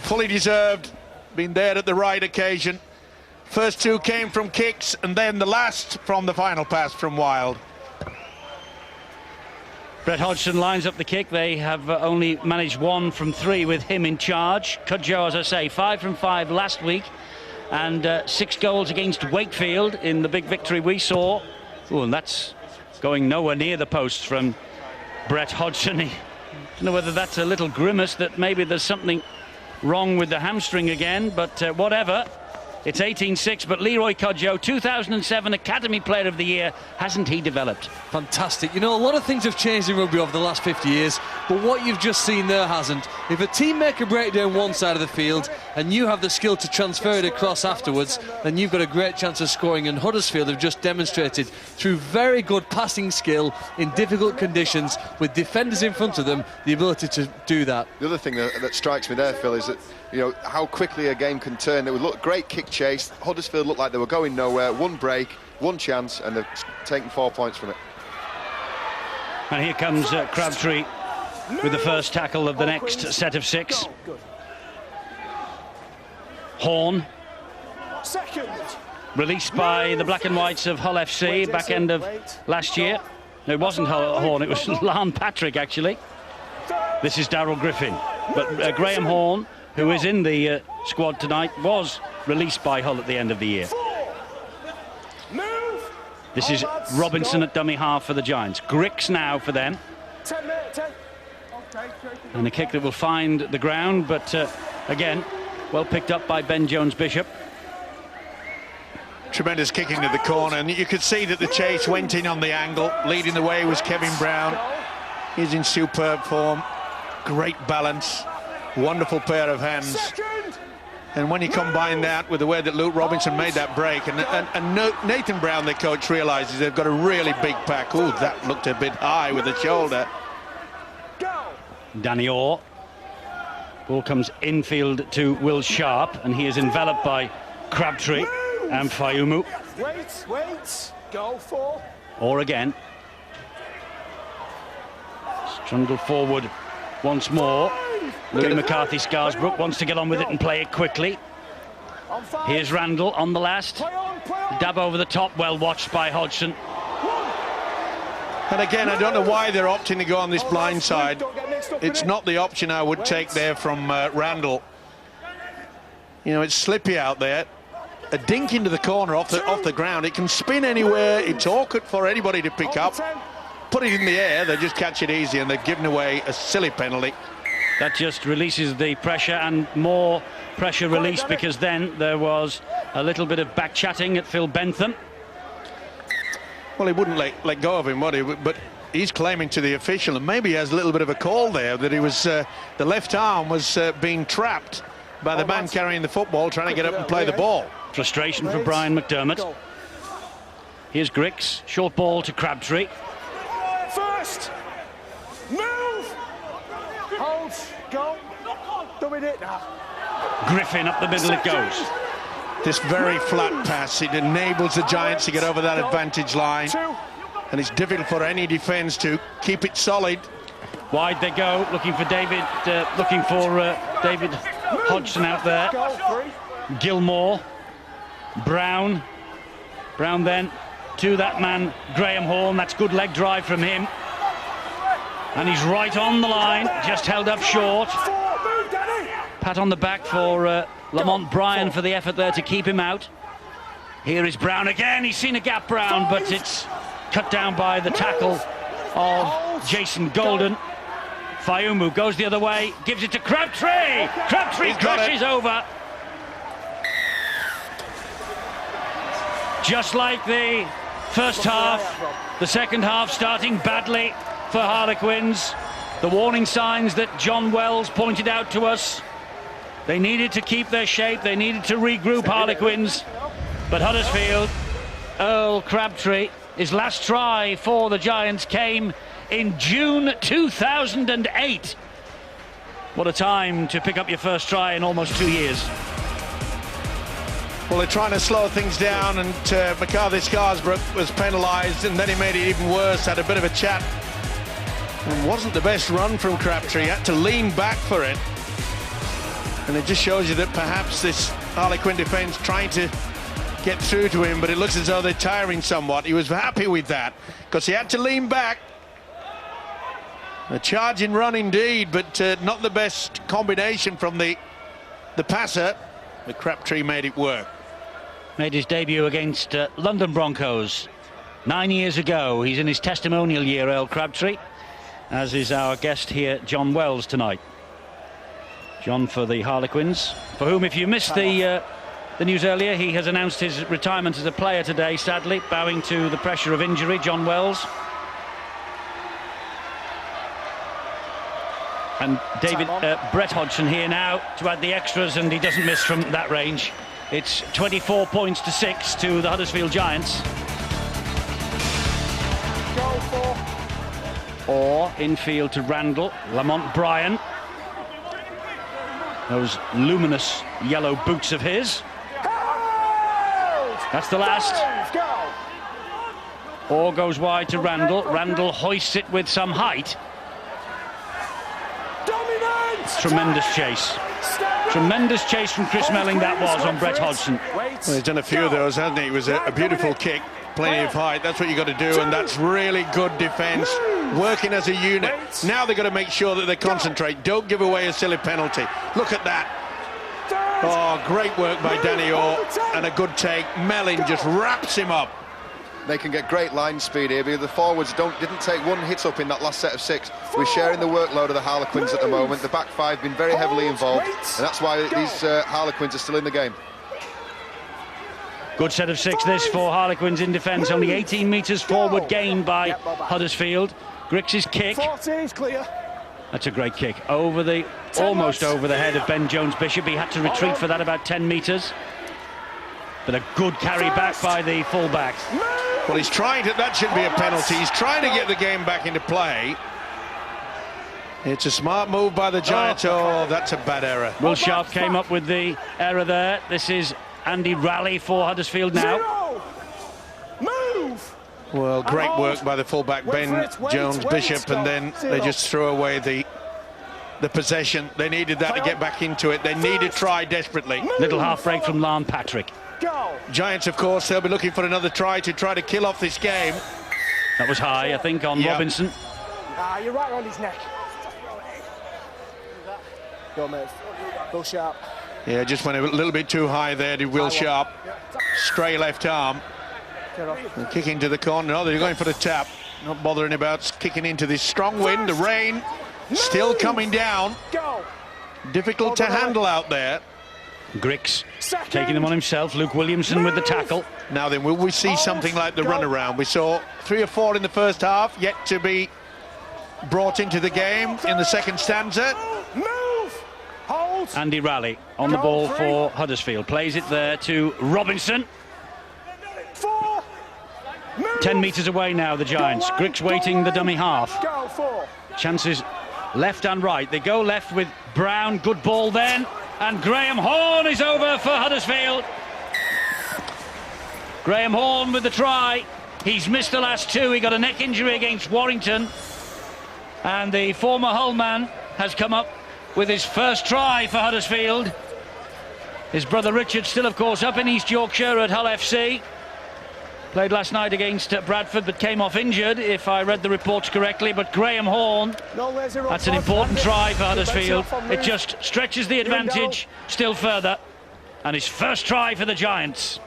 Fully deserved, been there at the right occasion. First 2 came from kicks, and then the last from the final pass from Wild. Brett Hodgson lines up the kick. They have only managed 1 from 3 with him in charge. Cudjoe, as I say, 5 from 5 last week, and 6 goals against Wakefield in the big victory we saw. Oh, and that's going nowhere near the post from Brett Hodgson. I don't know whether that's a little grimace that maybe there's something wrong with the hamstring again, but whatever. It's 18-6, but Leroy Cudjoe, 2007 Academy Player of the Year, hasn't he developed? Fantastic. You know, a lot of things have changed in rugby over the last 50 years, but what you've just seen there hasn't. If a team make a break down one side of the field and you have the skill to transfer it across afterwards, then you've got a great chance of scoring, and Huddersfield have just demonstrated through very good passing skill in difficult conditions with defenders in front of them the ability to do that. The other thing that strikes me there, Phil, is that, you know, how quickly a game can turn. It would look great kick chase. Huddersfield looked like they were going nowhere. 1 break, 1 chance, and they've taken 4 points from it. And here comes Crabtree with the first tackle of the next set of 6. Horn, released by the Black and Whites of Hull FC back end of last year. No, it wasn't Horn, it was Larne Patrick, actually. This is Darryl Griffin. But Graham Horn, who is in the squad tonight, was released by Hull at the end of the year. This is Robinson at dummy half for the Giants. Grix now for them. And a kick that will find the ground, but again, well picked up by Ben Jones-Bishop. Tremendous kick into the corner, and you could see that the chase went in on the angle. Leading the way was Kevin Brown. He's in superb form. Great balance. Wonderful pair of hands. And when you combine that with the way that Luke Robinson made that break, and Nathan Brown, the coach, realises they've got a really big pack. Oh, that looked a bit high with the shoulder. Danny Orr. Ball comes infield to Will Sharp, and he is enveloped by Crabtree and Fayumu. Wait, go for. Orr again. Strundle forward once more. Louis McCarthy Scarsbrook wants to get on with it and play it quickly. Here's Randall on the last. Dab over the top, well watched by Hodgson. And again, I don't know why they're opting to go on this blind side. It's not the option I would take there from Randall. You know, it's slippy out there. A dink into the corner off the ground. It can spin anywhere. It's awkward for anybody to pick up. Put it in the air, they just catch it easy, and they've given away a silly penalty. That just releases the pressure, and more pressure released, because then there was a little bit of back chatting at Phil Bentham. Well, he wouldn't let go of him, would he? But he's claiming to the official, and maybe he has a little bit of a call there, that he was the left arm was being trapped by the man carrying the football, trying to get up and play the ball. Frustration for Brian McDermott. Here's Griggs, short ball to Crabtree. First, move, hold, go, doing it now. Griffin up the middle it goes. This very flat pass, it enables the Giants to get over that advantage line, and it's difficult for any defence to keep it solid. Wide they go, looking for David Hodgson out there. Gilmore, Brown then to that man Graham Horn. That's good leg drive from him, and he's right on the line, just held up short. Pat on the back for Lamont Bryan for the effort there to keep him out. Here is Brown again. He's seen a gap, Brown, but it's cut down by the tackle of Jason Golden. Fayumu goes the other way, gives it to Crabtree. Crabtree crashes over. Just like the first half, the second half starting badly for Harlequins. The warning signs that John Wells pointed out to us. They needed to keep their shape, they needed to regroup, Harlequins. But Huddersfield, Earl Crabtree, his last try for the Giants came in June 2008. What a time to pick up your first try in almost 2 years. Well, they're trying to slow things down, and McCarthy Scarsbrook was penalised, and then he made it even worse, had a bit of a chat. It wasn't the best run from Crabtree, he had to lean back for it. And it just shows you that perhaps this Harlequin defence trying to get through to him, but it looks as though they're tiring somewhat. He was happy with that, because he had to lean back. A charging run indeed, but not the best combination from the passer. But Crabtree made it work. Made his debut against London Broncos 9 years ago. He's in his testimonial year, Earl Crabtree, as is our guest here, John Wells, tonight. John for the Harlequins, for whom, if you missed the news earlier, he has announced his retirement as a player today, sadly, bowing to the pressure of injury. John Wells. And Brett Hodgson here now to add the extras, and he doesn't miss from that range. It's 24 points to 6 to the Huddersfield Giants. Or infield to Randall, Lamont Bryan. Those luminous yellow boots of his. That's the last. Or goes wide to Randall. Randall hoists it with some height. Tremendous chase. Tremendous chase from Chris Melling that was on Brett Hodgson. Well, he's done a few of those, hasn't he? It was a beautiful kick, plenty of height. That's what you got to do, and that's really good defence, working as a unit. Now they've got to make sure that they concentrate. Don't give away a silly penalty. Look at that. Oh, great work by Danny Orr, and a good take. Melling just wraps him up. They can get great line speed here, because the forwards didn't take one hit up in that last set of 6. We're sharing the workload of the Harlequins at the moment. The back five have been very heavily involved, and that's why these Harlequins are still in the game. Good set of 6 this for Harlequins in defence. Only 18 metres forward gained by Huddersfield. Griggs' kick. That's a great kick. Almost over the head of Ben Jones-Bishop. He had to retreat for that about 10 metres. But a good carry back by the full-back. Well, he's trying to, that should be a penalty. He's trying to get the game back into play. It's a smart move by the Giants. Oh, that's a bad error. Will Sharp came up with the error there. This is Andy Raleigh for Huddersfield now. Move! Well, great work by the fullback Ben Jones-Bishop, and then they just throw away the the possession. They needed that to get back into it. They need a try desperately. Little half break from Lan Patrick. Giants, of course, they'll be looking for another try to kill off this game. That was high, I think, on Robinson. You're right around his neck. Go, mate. Go sharp. Yeah, just went a little bit too high there to Will Sharp. Stray left arm. And kicking to the corner. No, they're going for the tap. Not bothering about kicking into this strong wind. The rain still coming down. Difficult to handle out there. Griggs taking them on himself. Luke Williamson with the tackle. Now then, will we see something like the runaround? We saw 3 or 4 in the first half, yet to be brought into the game in the second stanza. Andy Raleigh on the ball for Huddersfield. Plays it there to Robinson. 10 metres away now, the Giants. Griggs waiting the dummy half. Chances left and right. They go left with Brown. Good ball then. And Graham Horne is over for Huddersfield. Graham Horne with the try. He's missed the last 2. He got a neck injury against Warrington. And the former Hull man has come up with his first try for Huddersfield. His brother Richard still, of course, up in East Yorkshire at Hull FC. Played last night against Bradford, but came off injured, if I read the reports correctly. But Graham Horne, that's an important try for Huddersfield. It just stretches the advantage still further. And his first try for the Giants.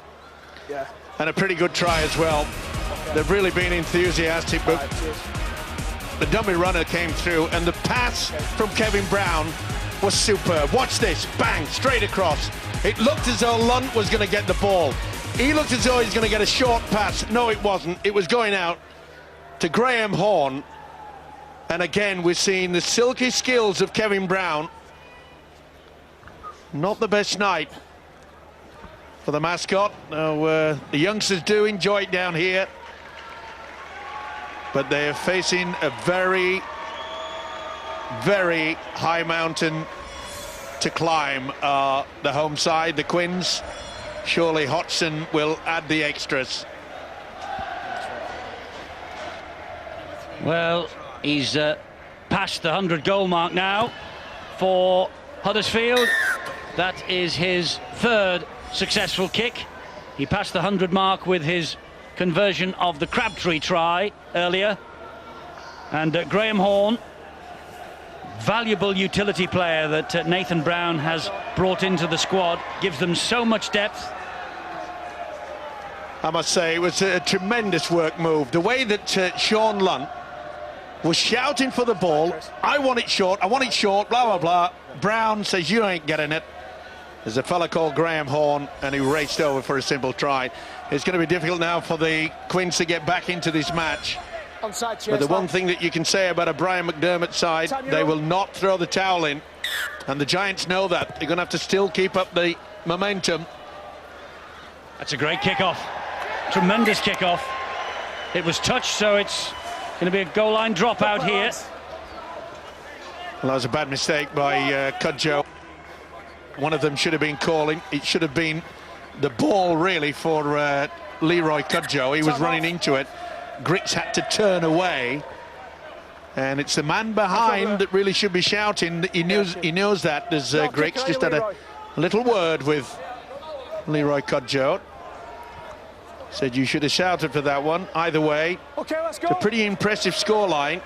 And a pretty good try as well. They've really been enthusiastic, but the dummy runner came through, and the pass from Kevin Brown was superb. Watch this, bang, straight across. It looked as though Lunt was going to get the ball. He looked as though he's going to get a short pass. No, it wasn't. It was going out to Graham Horne. And again, we're seeing the silky skills of Kevin Brown. Not the best night for the mascot. No, the youngsters do enjoy it down here. But they're facing a very, very high mountain to climb. The home side, the Quins. Surely Hodgson will add the extras. Well, he's past the 100-goal mark now for Huddersfield. That is his 3rd successful kick. He passed the 100 mark with his conversion of the Crabtree try earlier. And Graham Horne, valuable utility player that Nathan Brown has brought into the squad, gives them so much depth. I must say, it was a tremendous work move. The way that Sean Lunt was shouting for the ball, I want it short, blah, blah, blah. Brown says, you ain't getting it. There's a fella called Graham Horne, and he raced over for a simple try. It's going to be difficult now for the Quins to get back into this match. But the one thing that you can say about a Brian McDermott side, they will not throw the towel in. And the Giants know that. They're going to have to still keep up the momentum. That's a great kickoff. Tremendous kickoff. It was touched, so it's going to be a goal line dropout here. Well, that was a bad mistake by Cudjoe. One of them should have been calling. It should have been the ball, really, for Leroy Cudjoe. He was running into it. Griggs had to turn away, and it's the man behind that really should be shouting. He knows that. There's Griggs just had a little word with Leroy Cudjoe. Said you should have shouted for that one. Either way, it's a pretty impressive scoreline.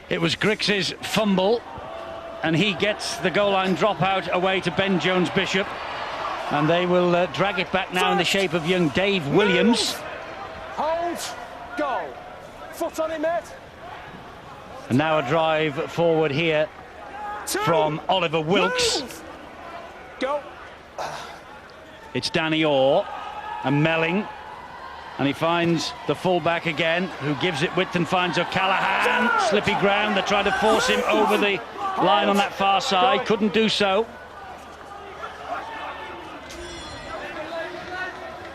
It was Griggs's fumble, and he gets the goal line dropout away to Ben Jones-Bishop, and they will drag it back now in the shape of young Dave Williams. Hold, go. Foot on it, mate. And now a drive forward here from Oliver Wilkes. Go. It's Danny Orr and Melling, and he finds the fullback again, who gives it width and finds O'Callaghan. Slippy ground. They try to force him over the line on that far side, couldn't do so.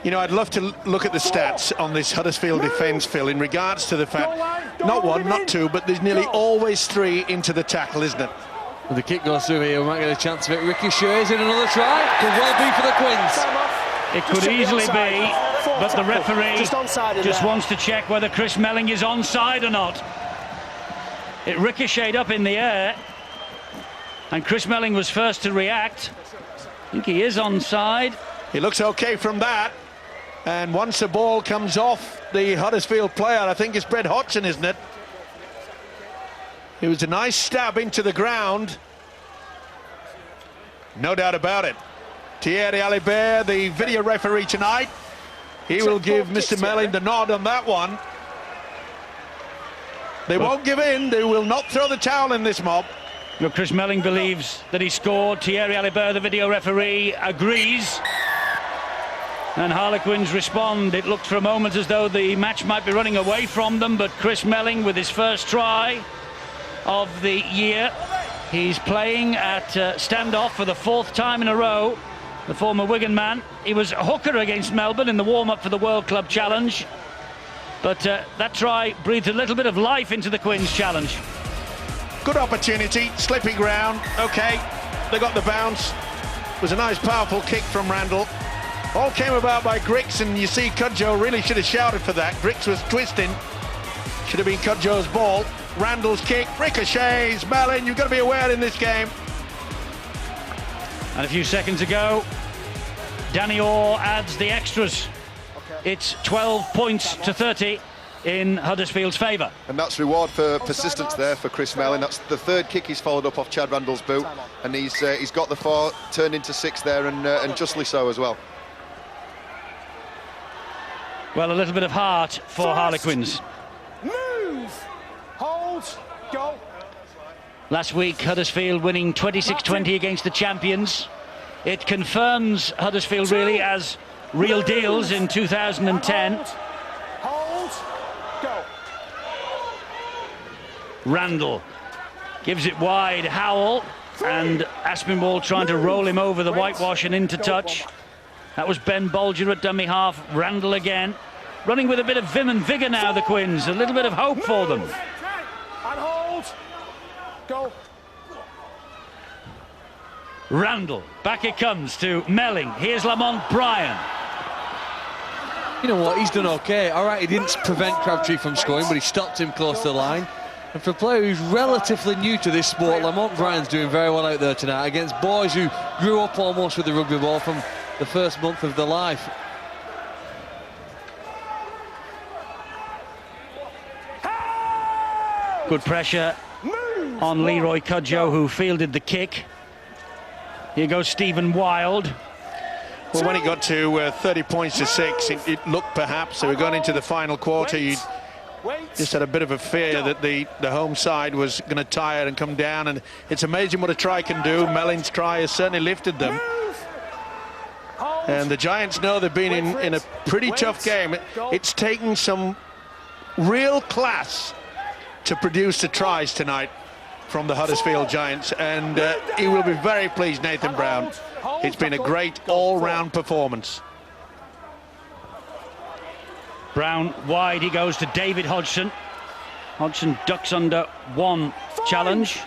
You know, I'd love to look at the stats on this Huddersfield defence, Phil, in regards to the fact, not one, not two, but there's nearly always 3 into the tackle, isn't it? When the kick goes through here, we might get a chance of it. Ricochets in another try. Could well be for the Quins. It could easily be, but the referee just wants to check whether Chris Melling is onside or not. It ricocheted up in the air, and Chris Melling was first to react. I think he is onside. He looks okay from that. And once the ball comes off the Huddersfield player, I think it's Brett Hodgson, isn't it? It was a nice stab into the ground. No doubt about it. Thierry Alibert, the video referee tonight, he will give Mr. Melling the nod on that one. They won't give in. They will not throw the towel in this mob. Look, Chris Melling believes that he scored. Thierry Alibert, the video referee, agrees. And Harlequins respond. It looked for a moment as though the match might be running away from them, but Chris Melling, with his first try of the year, he's playing at standoff for the 4th time in a row. The former Wigan man. He was a hooker against Melbourne in the warm-up for the World Club Challenge. But that try breathed a little bit of life into the Quins challenge. Good opportunity, slippy ground. Okay, they got the bounce. It was a nice, powerful kick from Randall. All came about by Griggs, and you see Cudjoe really should have shouted for that. Griggs was twisting. Should have been Cudjoe's ball. Randall's kick, ricochets. Melling, you've got to be aware in this game. And a few seconds ago, Danny Orr adds the extras. It's 12 points to 30 in Huddersfield's favour. And that's reward for persistence there for Chris Melling. That's the 3rd kick he's followed up off Chad Randall's boot, and he's got the 4 turned into 6 there, and justly so as well. Well, a little bit of heart for Harlequins. Move! Hold! Go! Last week, Huddersfield winning 26-20 against the champions. It confirms Huddersfield really as real deals in 2010. Hold! Go! Randall gives it wide. Howell and Aspinwall trying to roll him over the whitewash and into touch. That was Ben Bolger at dummy half. Randall again. Running with a bit of vim and vigour now, the Quins. A little bit of hope for them. And hold! Go! Randall. Back it comes to Melling. Here's Lamont Bryan. You know what, he's done okay. All right, he didn't prevent Crabtree from scoring, but he stopped him close to the line. And for a player who's relatively new to this sport, Lamont Bryan's doing very well out there tonight against boys who grew up almost with the rugby ball from the first month of their life. Good pressure on Leroy Cudjoe, who fielded the kick. Here goes Stephen Wild. Well, when it got to 30 points to 6, it looked perhaps, so we're going into the final quarter, you just had a bit of a fear that the home side was going to tire and come down, and it's amazing what a try can do. Melling's try has certainly lifted them. And the Giants know they've been in a pretty tough game. It's taken some real class to produce the tries tonight from the Huddersfield Giants, and he will be very pleased, Nathan Brown. It's been a great all-round performance. Brown wide, he goes to David Hodgson. Hodgson ducks under one challenge.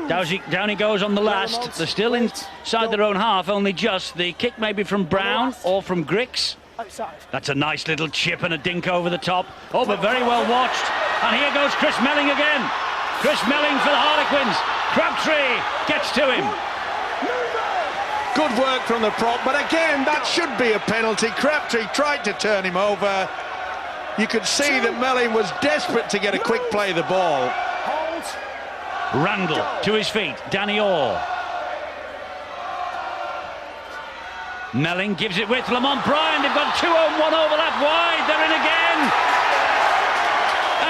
Down he goes on the last. They're still inside their own half, only just. The kick may be from Brown or from Griggs. That's a nice little chip and a dink over the top. Oh, but very well watched. And here goes Chris Melling again. Chris Melling for the Harlequins. Crabtree gets to him. Good work from the prop, but again, that should be a penalty. Crabtree tried to turn him over. You could see that Melling was desperate to get a quick play of the ball. Randall to his feet. Danny Orr. Melling gives it with Lamont Bryan. They've got 2-on-1 overlap wide. They're in again.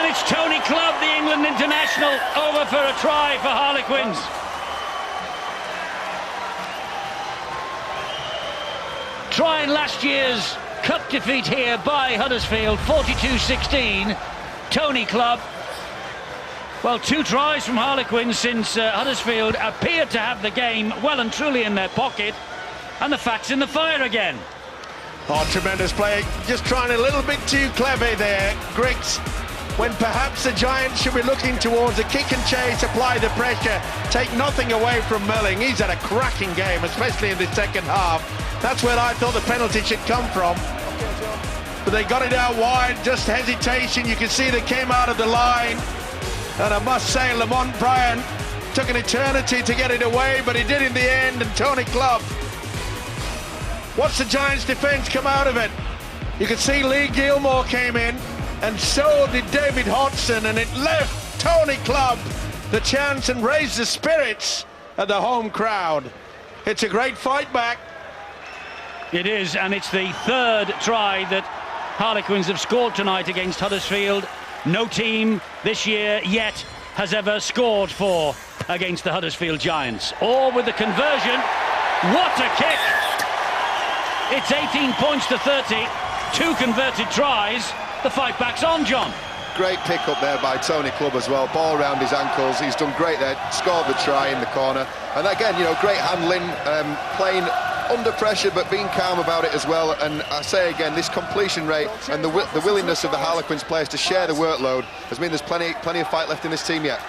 And it's Tony Clubb, the England international, over for a try for Harlequins. Trying last year's cup defeat here by Huddersfield, 42-16. Tony Clubb. Well, 2 tries from Harlequins since Huddersfield appeared to have the game well and truly in their pocket. And the fact's in the fire again. Oh, tremendous play. Just trying a little bit too clever there, Griggs. When perhaps the Giants should be looking towards a kick and chase, apply the pressure, take nothing away from Melling. He's had a cracking game, especially in the second half. That's where I thought the penalty should come from. But they got it out wide, just hesitation. You can see they came out of the line. And I must say, Lamont Bryan took an eternity to get it away, but he did in the end, and Tony Clubb. What's the Giants' defence come out of it? You could see Lee Gilmore came in, and so did David Hodgson, and it left Tony Clubb the chance and raised the spirits of the home crowd. It's a great fight back. It is, and it's the third try that Harlequins have scored tonight against Huddersfield. No team this year yet has ever scored for against the Huddersfield Giants. Or with the conversion, what a kick! It's 18 points to 30, 2 converted tries. The fight back's on, John. Great pick up there by Tony Clubb as well. Ball around his ankles. He's done great there. Scored the try in the corner. And again, you know, great handling, playing under pressure but being calm about it as well. And I say again, this completion rate and the willingness of the Harlequins players to share the workload has meant there's plenty of fight left in this team yet.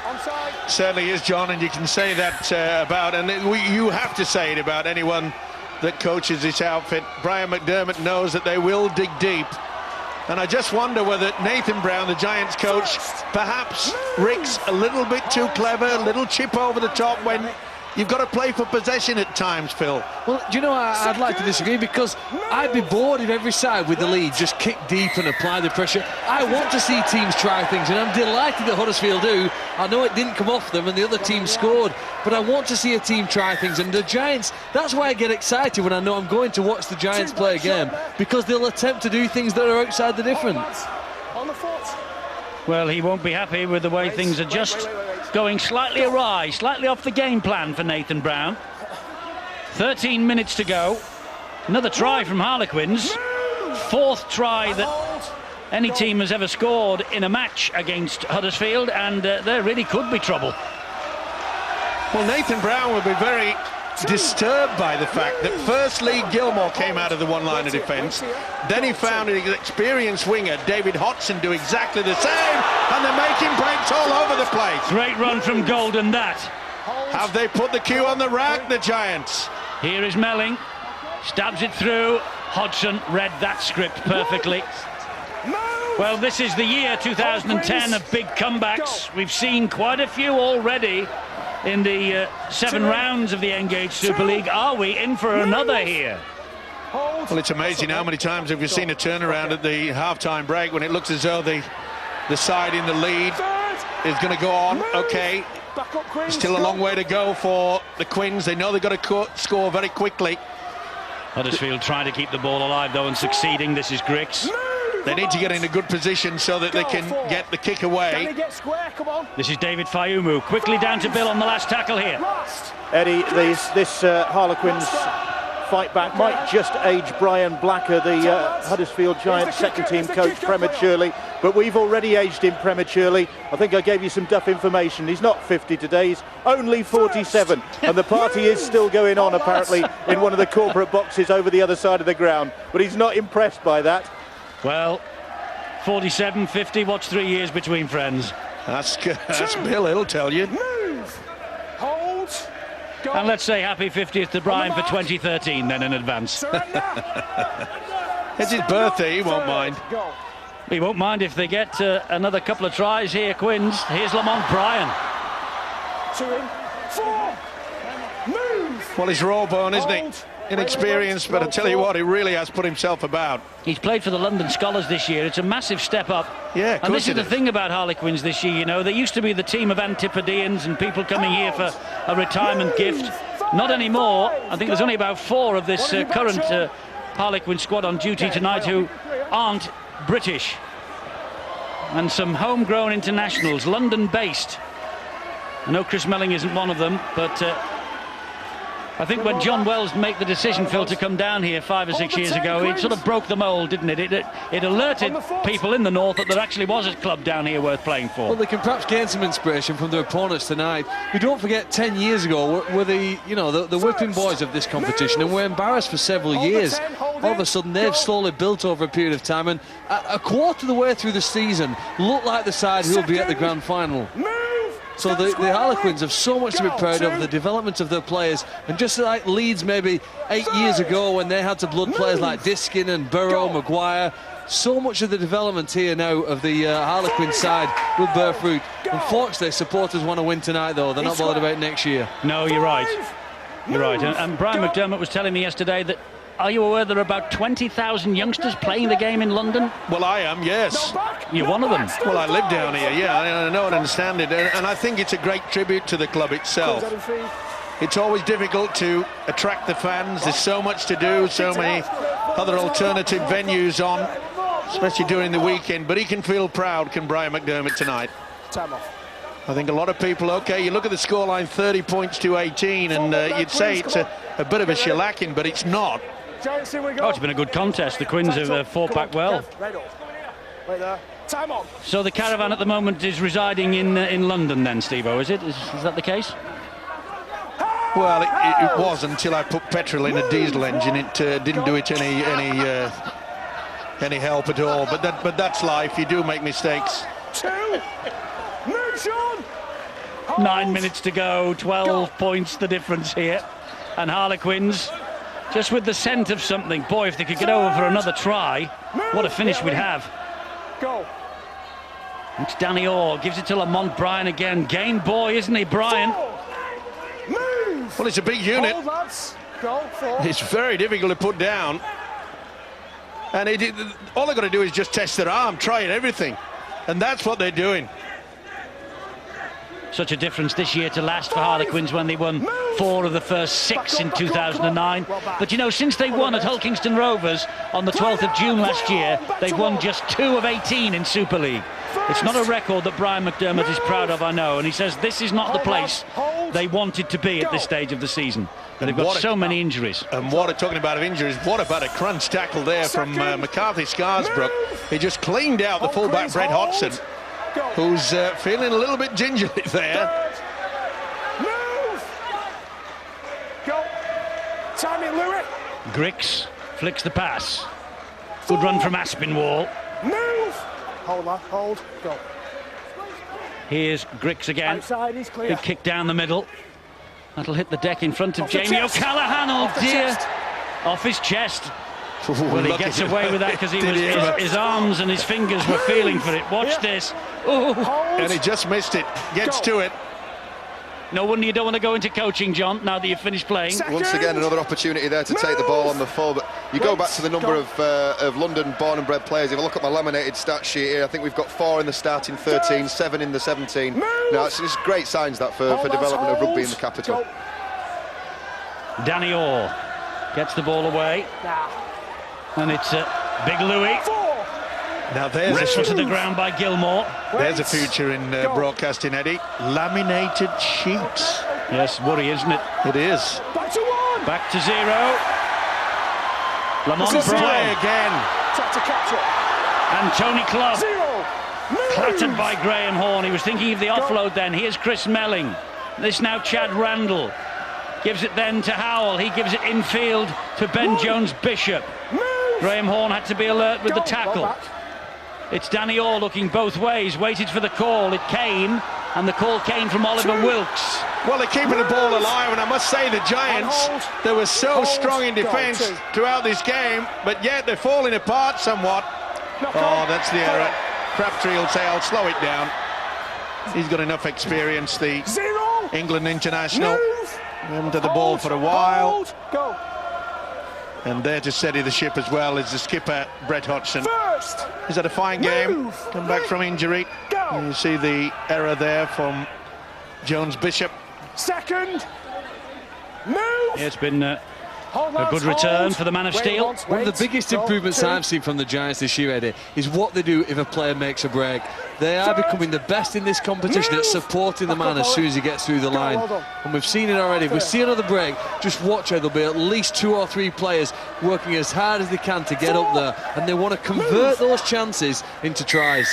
Certainly is, John, and you can say that about, and you have to say it about anyone that coaches this outfit. Brian McDermott knows that they will dig deep. And I just wonder whether Nathan Brown, the Giants coach, perhaps Rick's a little bit too clever, a little chip over the top when you've got to play for possession at times, Phil. Well, do you know, I'd like to disagree, because I'd be bored if every side with the lead just kick deep and apply the pressure. I want to see teams try things, and I'm delighted that Huddersfield do. I know it didn't come off them and the other team scored, but I want to see a team try things. And the Giants, that's why I get excited when I know I'm going to watch the Giants play a game, because they'll attempt to do things that are outside the difference. Well, he won't be happy with the way things are just going slightly awry, slightly off the game plan for Nathan Brown. 13 minutes to go. Another try from Harlequins. 4th try that any team has ever scored in a match against Huddersfield, and there really could be trouble. Well, Nathan Brown will be very disturbed by the fact that first Lee Gilmore came out of the one-line of defence, then he found his experienced winger David Hodgson do exactly the same, and they're making breaks all over the place. Great run from Golden, that. Have they put the cue on the rack, the Giants? Here is Melling, stabs it through. Hodgson read that script perfectly. Well, this is the year 2010 of big comebacks. We've seen quite a few already in the 7 rounds of the Engage Super League. Are we in for another here? Well, it's amazing how many times have you seen a turnaround at the half-time break when it looks as though the side in the lead is going to go on. Okay, still a long way to go for the Quins. They know they've got to score very quickly. Huddersfield trying to keep the ball alive, though, and succeeding. This is Grix. They need to get in a good position so that they can get the kick away. This is David Fayumu, quickly down to Bill on the last tackle here. Eddie, this Harlequins fight back might just age Brian Blacker, the Huddersfield Giants second team coach, prematurely, but we've already aged him prematurely. I think I gave you some duff information. He's not 50 today, he's only 47, and the party is still going on apparently in one of the corporate boxes over the other side of the ground, but he's not impressed by that. Well, 47, 50, what's 3 years between friends? That's Bill, he'll tell you. Hold. Go. And let's say happy 50th to Brian for 2013 then in advance. It's his birthday, he won't mind. He won't mind if they get another couple of tries here, Quins. Here's Lamont Bryan. 2 in, 4, move. Well, he's raw bone, isn't he? Inexperienced, but I tell you what, he really has put himself about. He's played for the London Scholars this year. It's a massive step up. Yeah, and this is the thing about Harlequins this year, you know. They used to be the team of Antipodeans and people coming here for a retirement gift. Not anymore. I think there's only about 4 of this current Harlequin squad on duty tonight who aren't British. And some homegrown internationals, London-based. I know Chris Melling isn't one of them, but I think when John Wells made the decision, Phil, to come down here 5 or 6 years ago, it sort of broke the mould, didn't it? It alerted people in the north that there actually was a club down here worth playing for. Well, they can perhaps gain some inspiration from their opponents tonight. We don't forget 10 years ago were the whipping boys of this competition, and were embarrassed for several years. All of a sudden, they've slowly built over a period of time, and a quarter of the way through the season, look like the side who will be at the grand final. So the Harlequins have so much to be proud of, the development of their players, and just like Leeds maybe 8 years ago when they had to blood players like Diskin and Burrow, Maguire, so much of the development here now of the Harlequins side will bear fruit. Unfortunately, supporters want to win tonight, though. They're not bothered about next year. No, you're right. You're right. And Brian McDermott was telling me yesterday that, are you aware there are about 20,000 youngsters playing the game in London? Well, I am, yes. You're one of them. Well, I live down here, yeah, I know and understand it. And I think it's a great tribute to the club itself. It's always difficult to attract the fans. There's so much to do, so many other alternative venues on, especially during the weekend. But he can feel proud, can Brian McDermott, tonight. Time off. I think a lot of people, okay, you look at the scoreline, 30 points to 18, and you'd say it's a bit of a shellacking, but it's not. Oh, it's been a good contest. The Quins have fought back well. Wait there. Time on. So the caravan at the moment is residing in London then, Steve-O, is it? Is that the case? Well, it was until I put petrol in a diesel engine. It didn't do it any help at all. But that's life. You do make mistakes. 2. Move, Sean. 9 minutes to go. 12 points the difference here. And Harlequins, just with the scent of something. Boy, if they could get over for another try, what a finish we'd have. Go. It's Danny Orr, gives it to Lamont Bryan again. Game boy, isn't he, Bryan? Move. Well, it's a big unit. Hold, lads. Go. 4. It's very difficult to put down. And all they've got to do is just test their arm, try it, everything. And that's what they're doing. Such a difference this year to last for Harlequins when they won 4 of the first 6 in 2009. But you know, since they won at Hull Kingston Rovers on the 12th of June last year, they've won just 2 of 18 in Super League. It's not a record that Brian McDermott is proud of, I know, and he says this is not the place they wanted to be at this stage of the season. But they've got so many injuries. And talking about injuries, what about a crunch tackle there from McCarthy Scarsbrook? He just cleaned out the fullback Brett Hodgson, who's feeling a little bit gingerly there. Move. Go. Time it, Louis. Grix flicks the pass. Good run from Aspinwall. Move. Hold, lad. Hold. Go. Here's Grix again. Outside is clear. Big kick down the middle. That'll hit the deck in front of Jamie O'Callaghan. Oh dear. Off his chest. Well, he gets away with that because his arms and his fingers were feeling for it. Watch this. Oh. And he just missed it. Gets to it. No wonder you don't want to go into coaching, John, now that you've finished playing. Once again, another opportunity there to take the ball on the full. But you go back to the number of London born and bred players. If I look at my laminated stat sheet here, I think we've got 4 in the starting 13, 7 in the 17. Now, it's great signs that for development of rugby in the capital. Danny Orr gets the ball away. And it's Big Louis. Now there's wrestled to the ground by Gilmore. There's a future in broadcasting, Eddie. Laminated sheets. Yes, worry, isn't it? It is. Back to 1. Back to 0. Lamont Bryan again. Try to catch it. And Tony Clubb 0. clattered by Graham Horn. He was thinking of the offload then. Here's Chris Melling. This now Chad Randall. Gives it then to Howell. He gives it infield to Ben Jones-Bishop. Graham Horn had to be alert with the tackle. It's Danny Orr looking both ways, waited for the call. It came, and the call came from Oliver Wilkes. Well, they're keeping the ball alive, and I must say the Giants, they were so strong in defence throughout this game, but yet they're falling apart somewhat. Oh, that's the error. Crabtree will say, I'll slow it down. He's got enough experience, the England international. Into the ball for a while. And there to steady the ship as well is the skipper, Brett Hodgson. He's had a fine game, come back from injury. And you see the error there from Jones-Bishop. Second. Move. Yeah, it's been a good return for the man of steel. One of the biggest improvements I've seen from the Giants this year, Eddie, is what they do if a player makes a break. They are becoming the best in this competition at supporting the man as soon as he gets through the line. And we've seen it already. If we see another break, just watch how there'll be at least 2 or 3 players working as hard as they can to get up there. And they want to convert those chances into tries.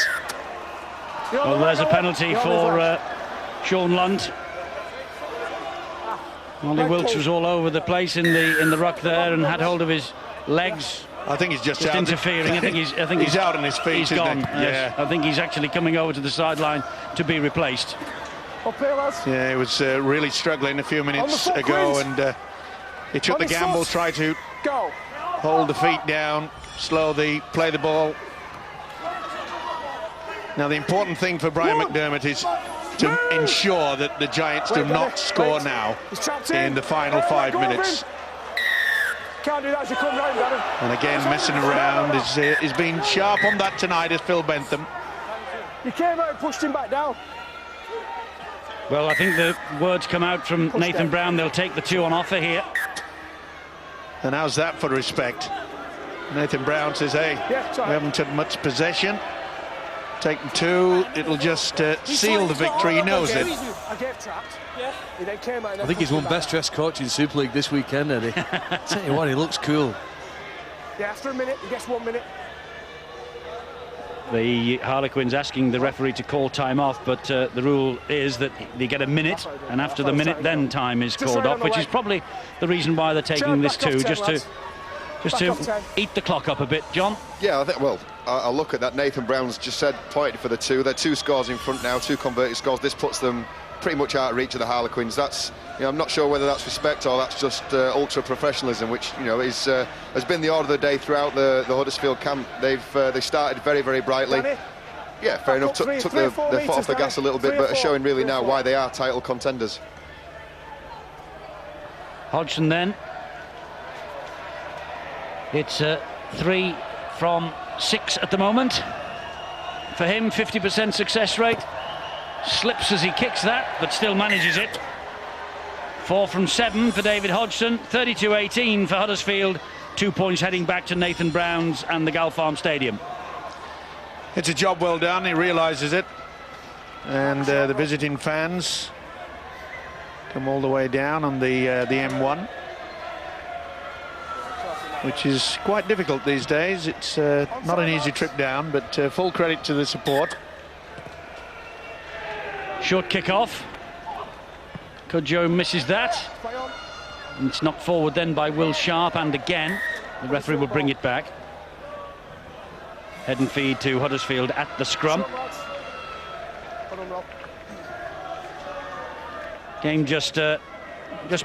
Well, there's a penalty for Sean Lunt. Ollie Wilkes was all over the place in the ruck there and had hold of his legs. I think he's just out interfering. I think he's out on his feet. He's gone. Yeah. I think he's actually coming over to the sideline to be replaced. Yeah, he was really struggling a few minutes ago, and he took the gamble, tried to hold the feet down, play the ball. Now the important thing for Brian McDermott is to ensure that the Giants do not score now in the final 5 minutes. Can't do that as you come round, Adam. And again, messing around. He's been sharp on that tonight, is Phil Bentham. You came out and pushed him back down. Well, I think the words come out from Nathan Brown. They'll take the 2 on offer here. And how's that for respect? Nathan Brown says, hey, we haven't had much possession. Taken 2, it'll just seal the victory. He knows it. I gave trapped. Yeah. He then came out and I think he's one best dressed coach in Super League this weekend, Eddie. Tell you what, he looks cool. Yeah, after a minute, he gets 1 minute. The Harlequins asking the referee to call time off, but the rule is that they get a minute, and after the minute, then time is called off, which is probably the reason why they're taking this too, just to eat the clock up a bit. John? Yeah, I think, well, I'll look at that. Nathan Brown's just said, pointed for the 2. They're 2 scores in front now, 2 converted scores. This puts them pretty much out of reach of the Harlequins. That's, you know, I'm not sure whether that's respect or that's just ultra professionalism, which, you know, is has been the order of the day throughout the Huddersfield camp. They started very, very brightly. Yeah, fair enough. Took their foot off the gas a little bit, but are showing really now why they are title contenders. Hodgson then. It's 3 from 6 at the moment. For him, 50% success rate. Slips as he kicks that, but still manages it. 4 from 7 for David Hodgson. 32-18 for Huddersfield. 2 points heading back to Nathan Brown's and the Gulf Farm Stadium. It's a job well done, he realises it. And the visiting fans come all the way down on the M1, which is quite difficult these days. It's not an easy trip down, but full credit to the support. Short kick-off. Kudjoe misses that. And it's knocked forward then by Will Sharp, and again, the referee will bring it back. Head and feed to Huddersfield at the scrum. Game just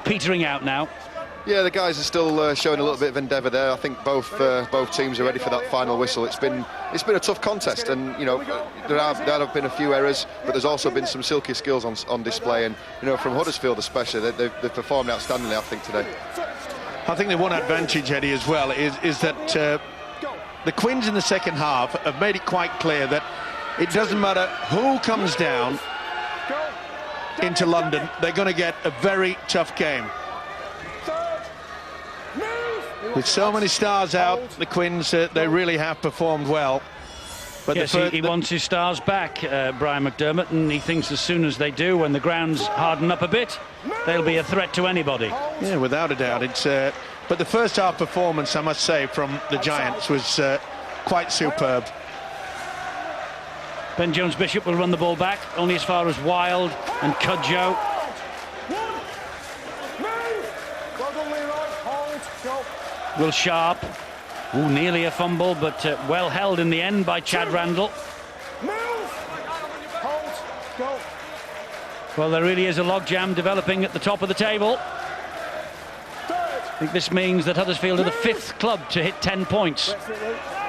petering out now. Yeah, the guys are still showing a little bit of endeavour there. I think both teams are ready for that final whistle. It's been a tough contest, and you know there have been a few errors, but there's also been some silky skills on display. And you know, from Huddersfield especially, they've performed outstandingly, I think, today. I think the one advantage, Eddie, as well is that the Quins in the second half have made it quite clear that it doesn't matter who comes down into London, they're going to get a very tough game. With so many stars out, the Quins, they really have performed well. But yes, he wants his stars back, Brian McDermott, and he thinks as soon as they do, when the grounds harden up a bit, they'll be a threat to anybody. Yeah, without a doubt. But the first half performance, I must say, from the Giants was quite superb. Ben Jones-Bishop will run the ball back, only as far as Wild and Kudjoe. Will Sharp, nearly a fumble, but well held in the end by Chad Randall. Well, there really is a logjam developing at the top of the table. I think this means that Huddersfield are the 5th club to hit 10 points.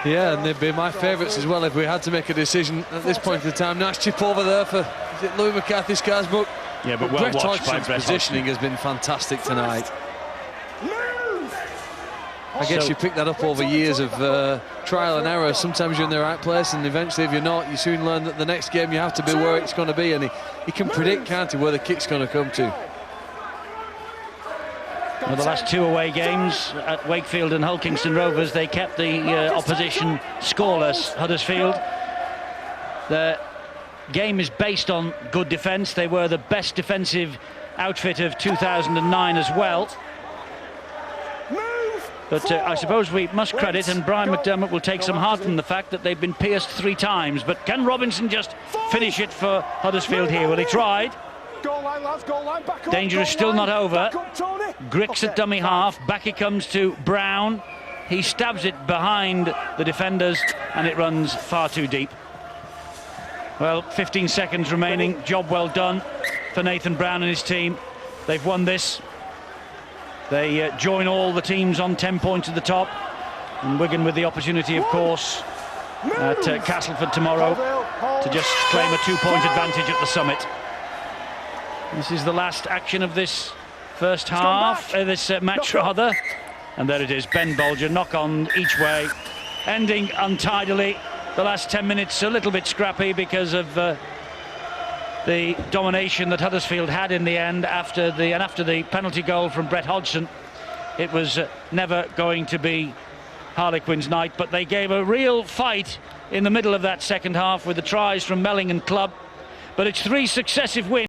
Yeah, and they'd be my favourites as well if we had to make a decision at this point in time. Nice chip over there for, is it Louis McCarthy's car's book? Yeah, but well watched by Brett positioning has been fantastic tonight. I guess you pick that up over years of trial and error. Sometimes you're in the right place, and eventually if you're not, you soon learn that the next game you have to be where it's going to be, and he can predict, can't he, where the kick's going to come to. Well, the last 2 away games at Wakefield and Hull Kingston Rovers, they kept the opposition scoreless. Huddersfield, the game is based on good defence. They were the best defensive outfit of 2009 as well. But I suppose we must credit, and Brian McDermott will take some heart from the fact that they've been pierced 3 times. But can Robinson just finish it for Huddersfield here? Well, he tried. Danger is still not over. Grix at dummy half. Back he comes to Brown. He stabs it behind the defenders, and it runs far too deep. Well, 15 seconds remaining. Job well done for Nathan Brown and his team. They've won this. They join all the teams on 10 points at the top. And Wigan with the opportunity, of course, at Castleford tomorrow to just claim a 2-point advantage at the Summit. This is the last action of this first half, this match rather. And there it is, Ben Bolger, knock on each way, ending untidily. The last 10 minutes a little bit scrappy because of the domination that Huddersfield had in the end after the penalty goal from Brett Hodgson. It was never going to be Harlequins' night, but they gave a real fight in the middle of that second half with the tries from Melling and Clubb. But it's 3 successive wins.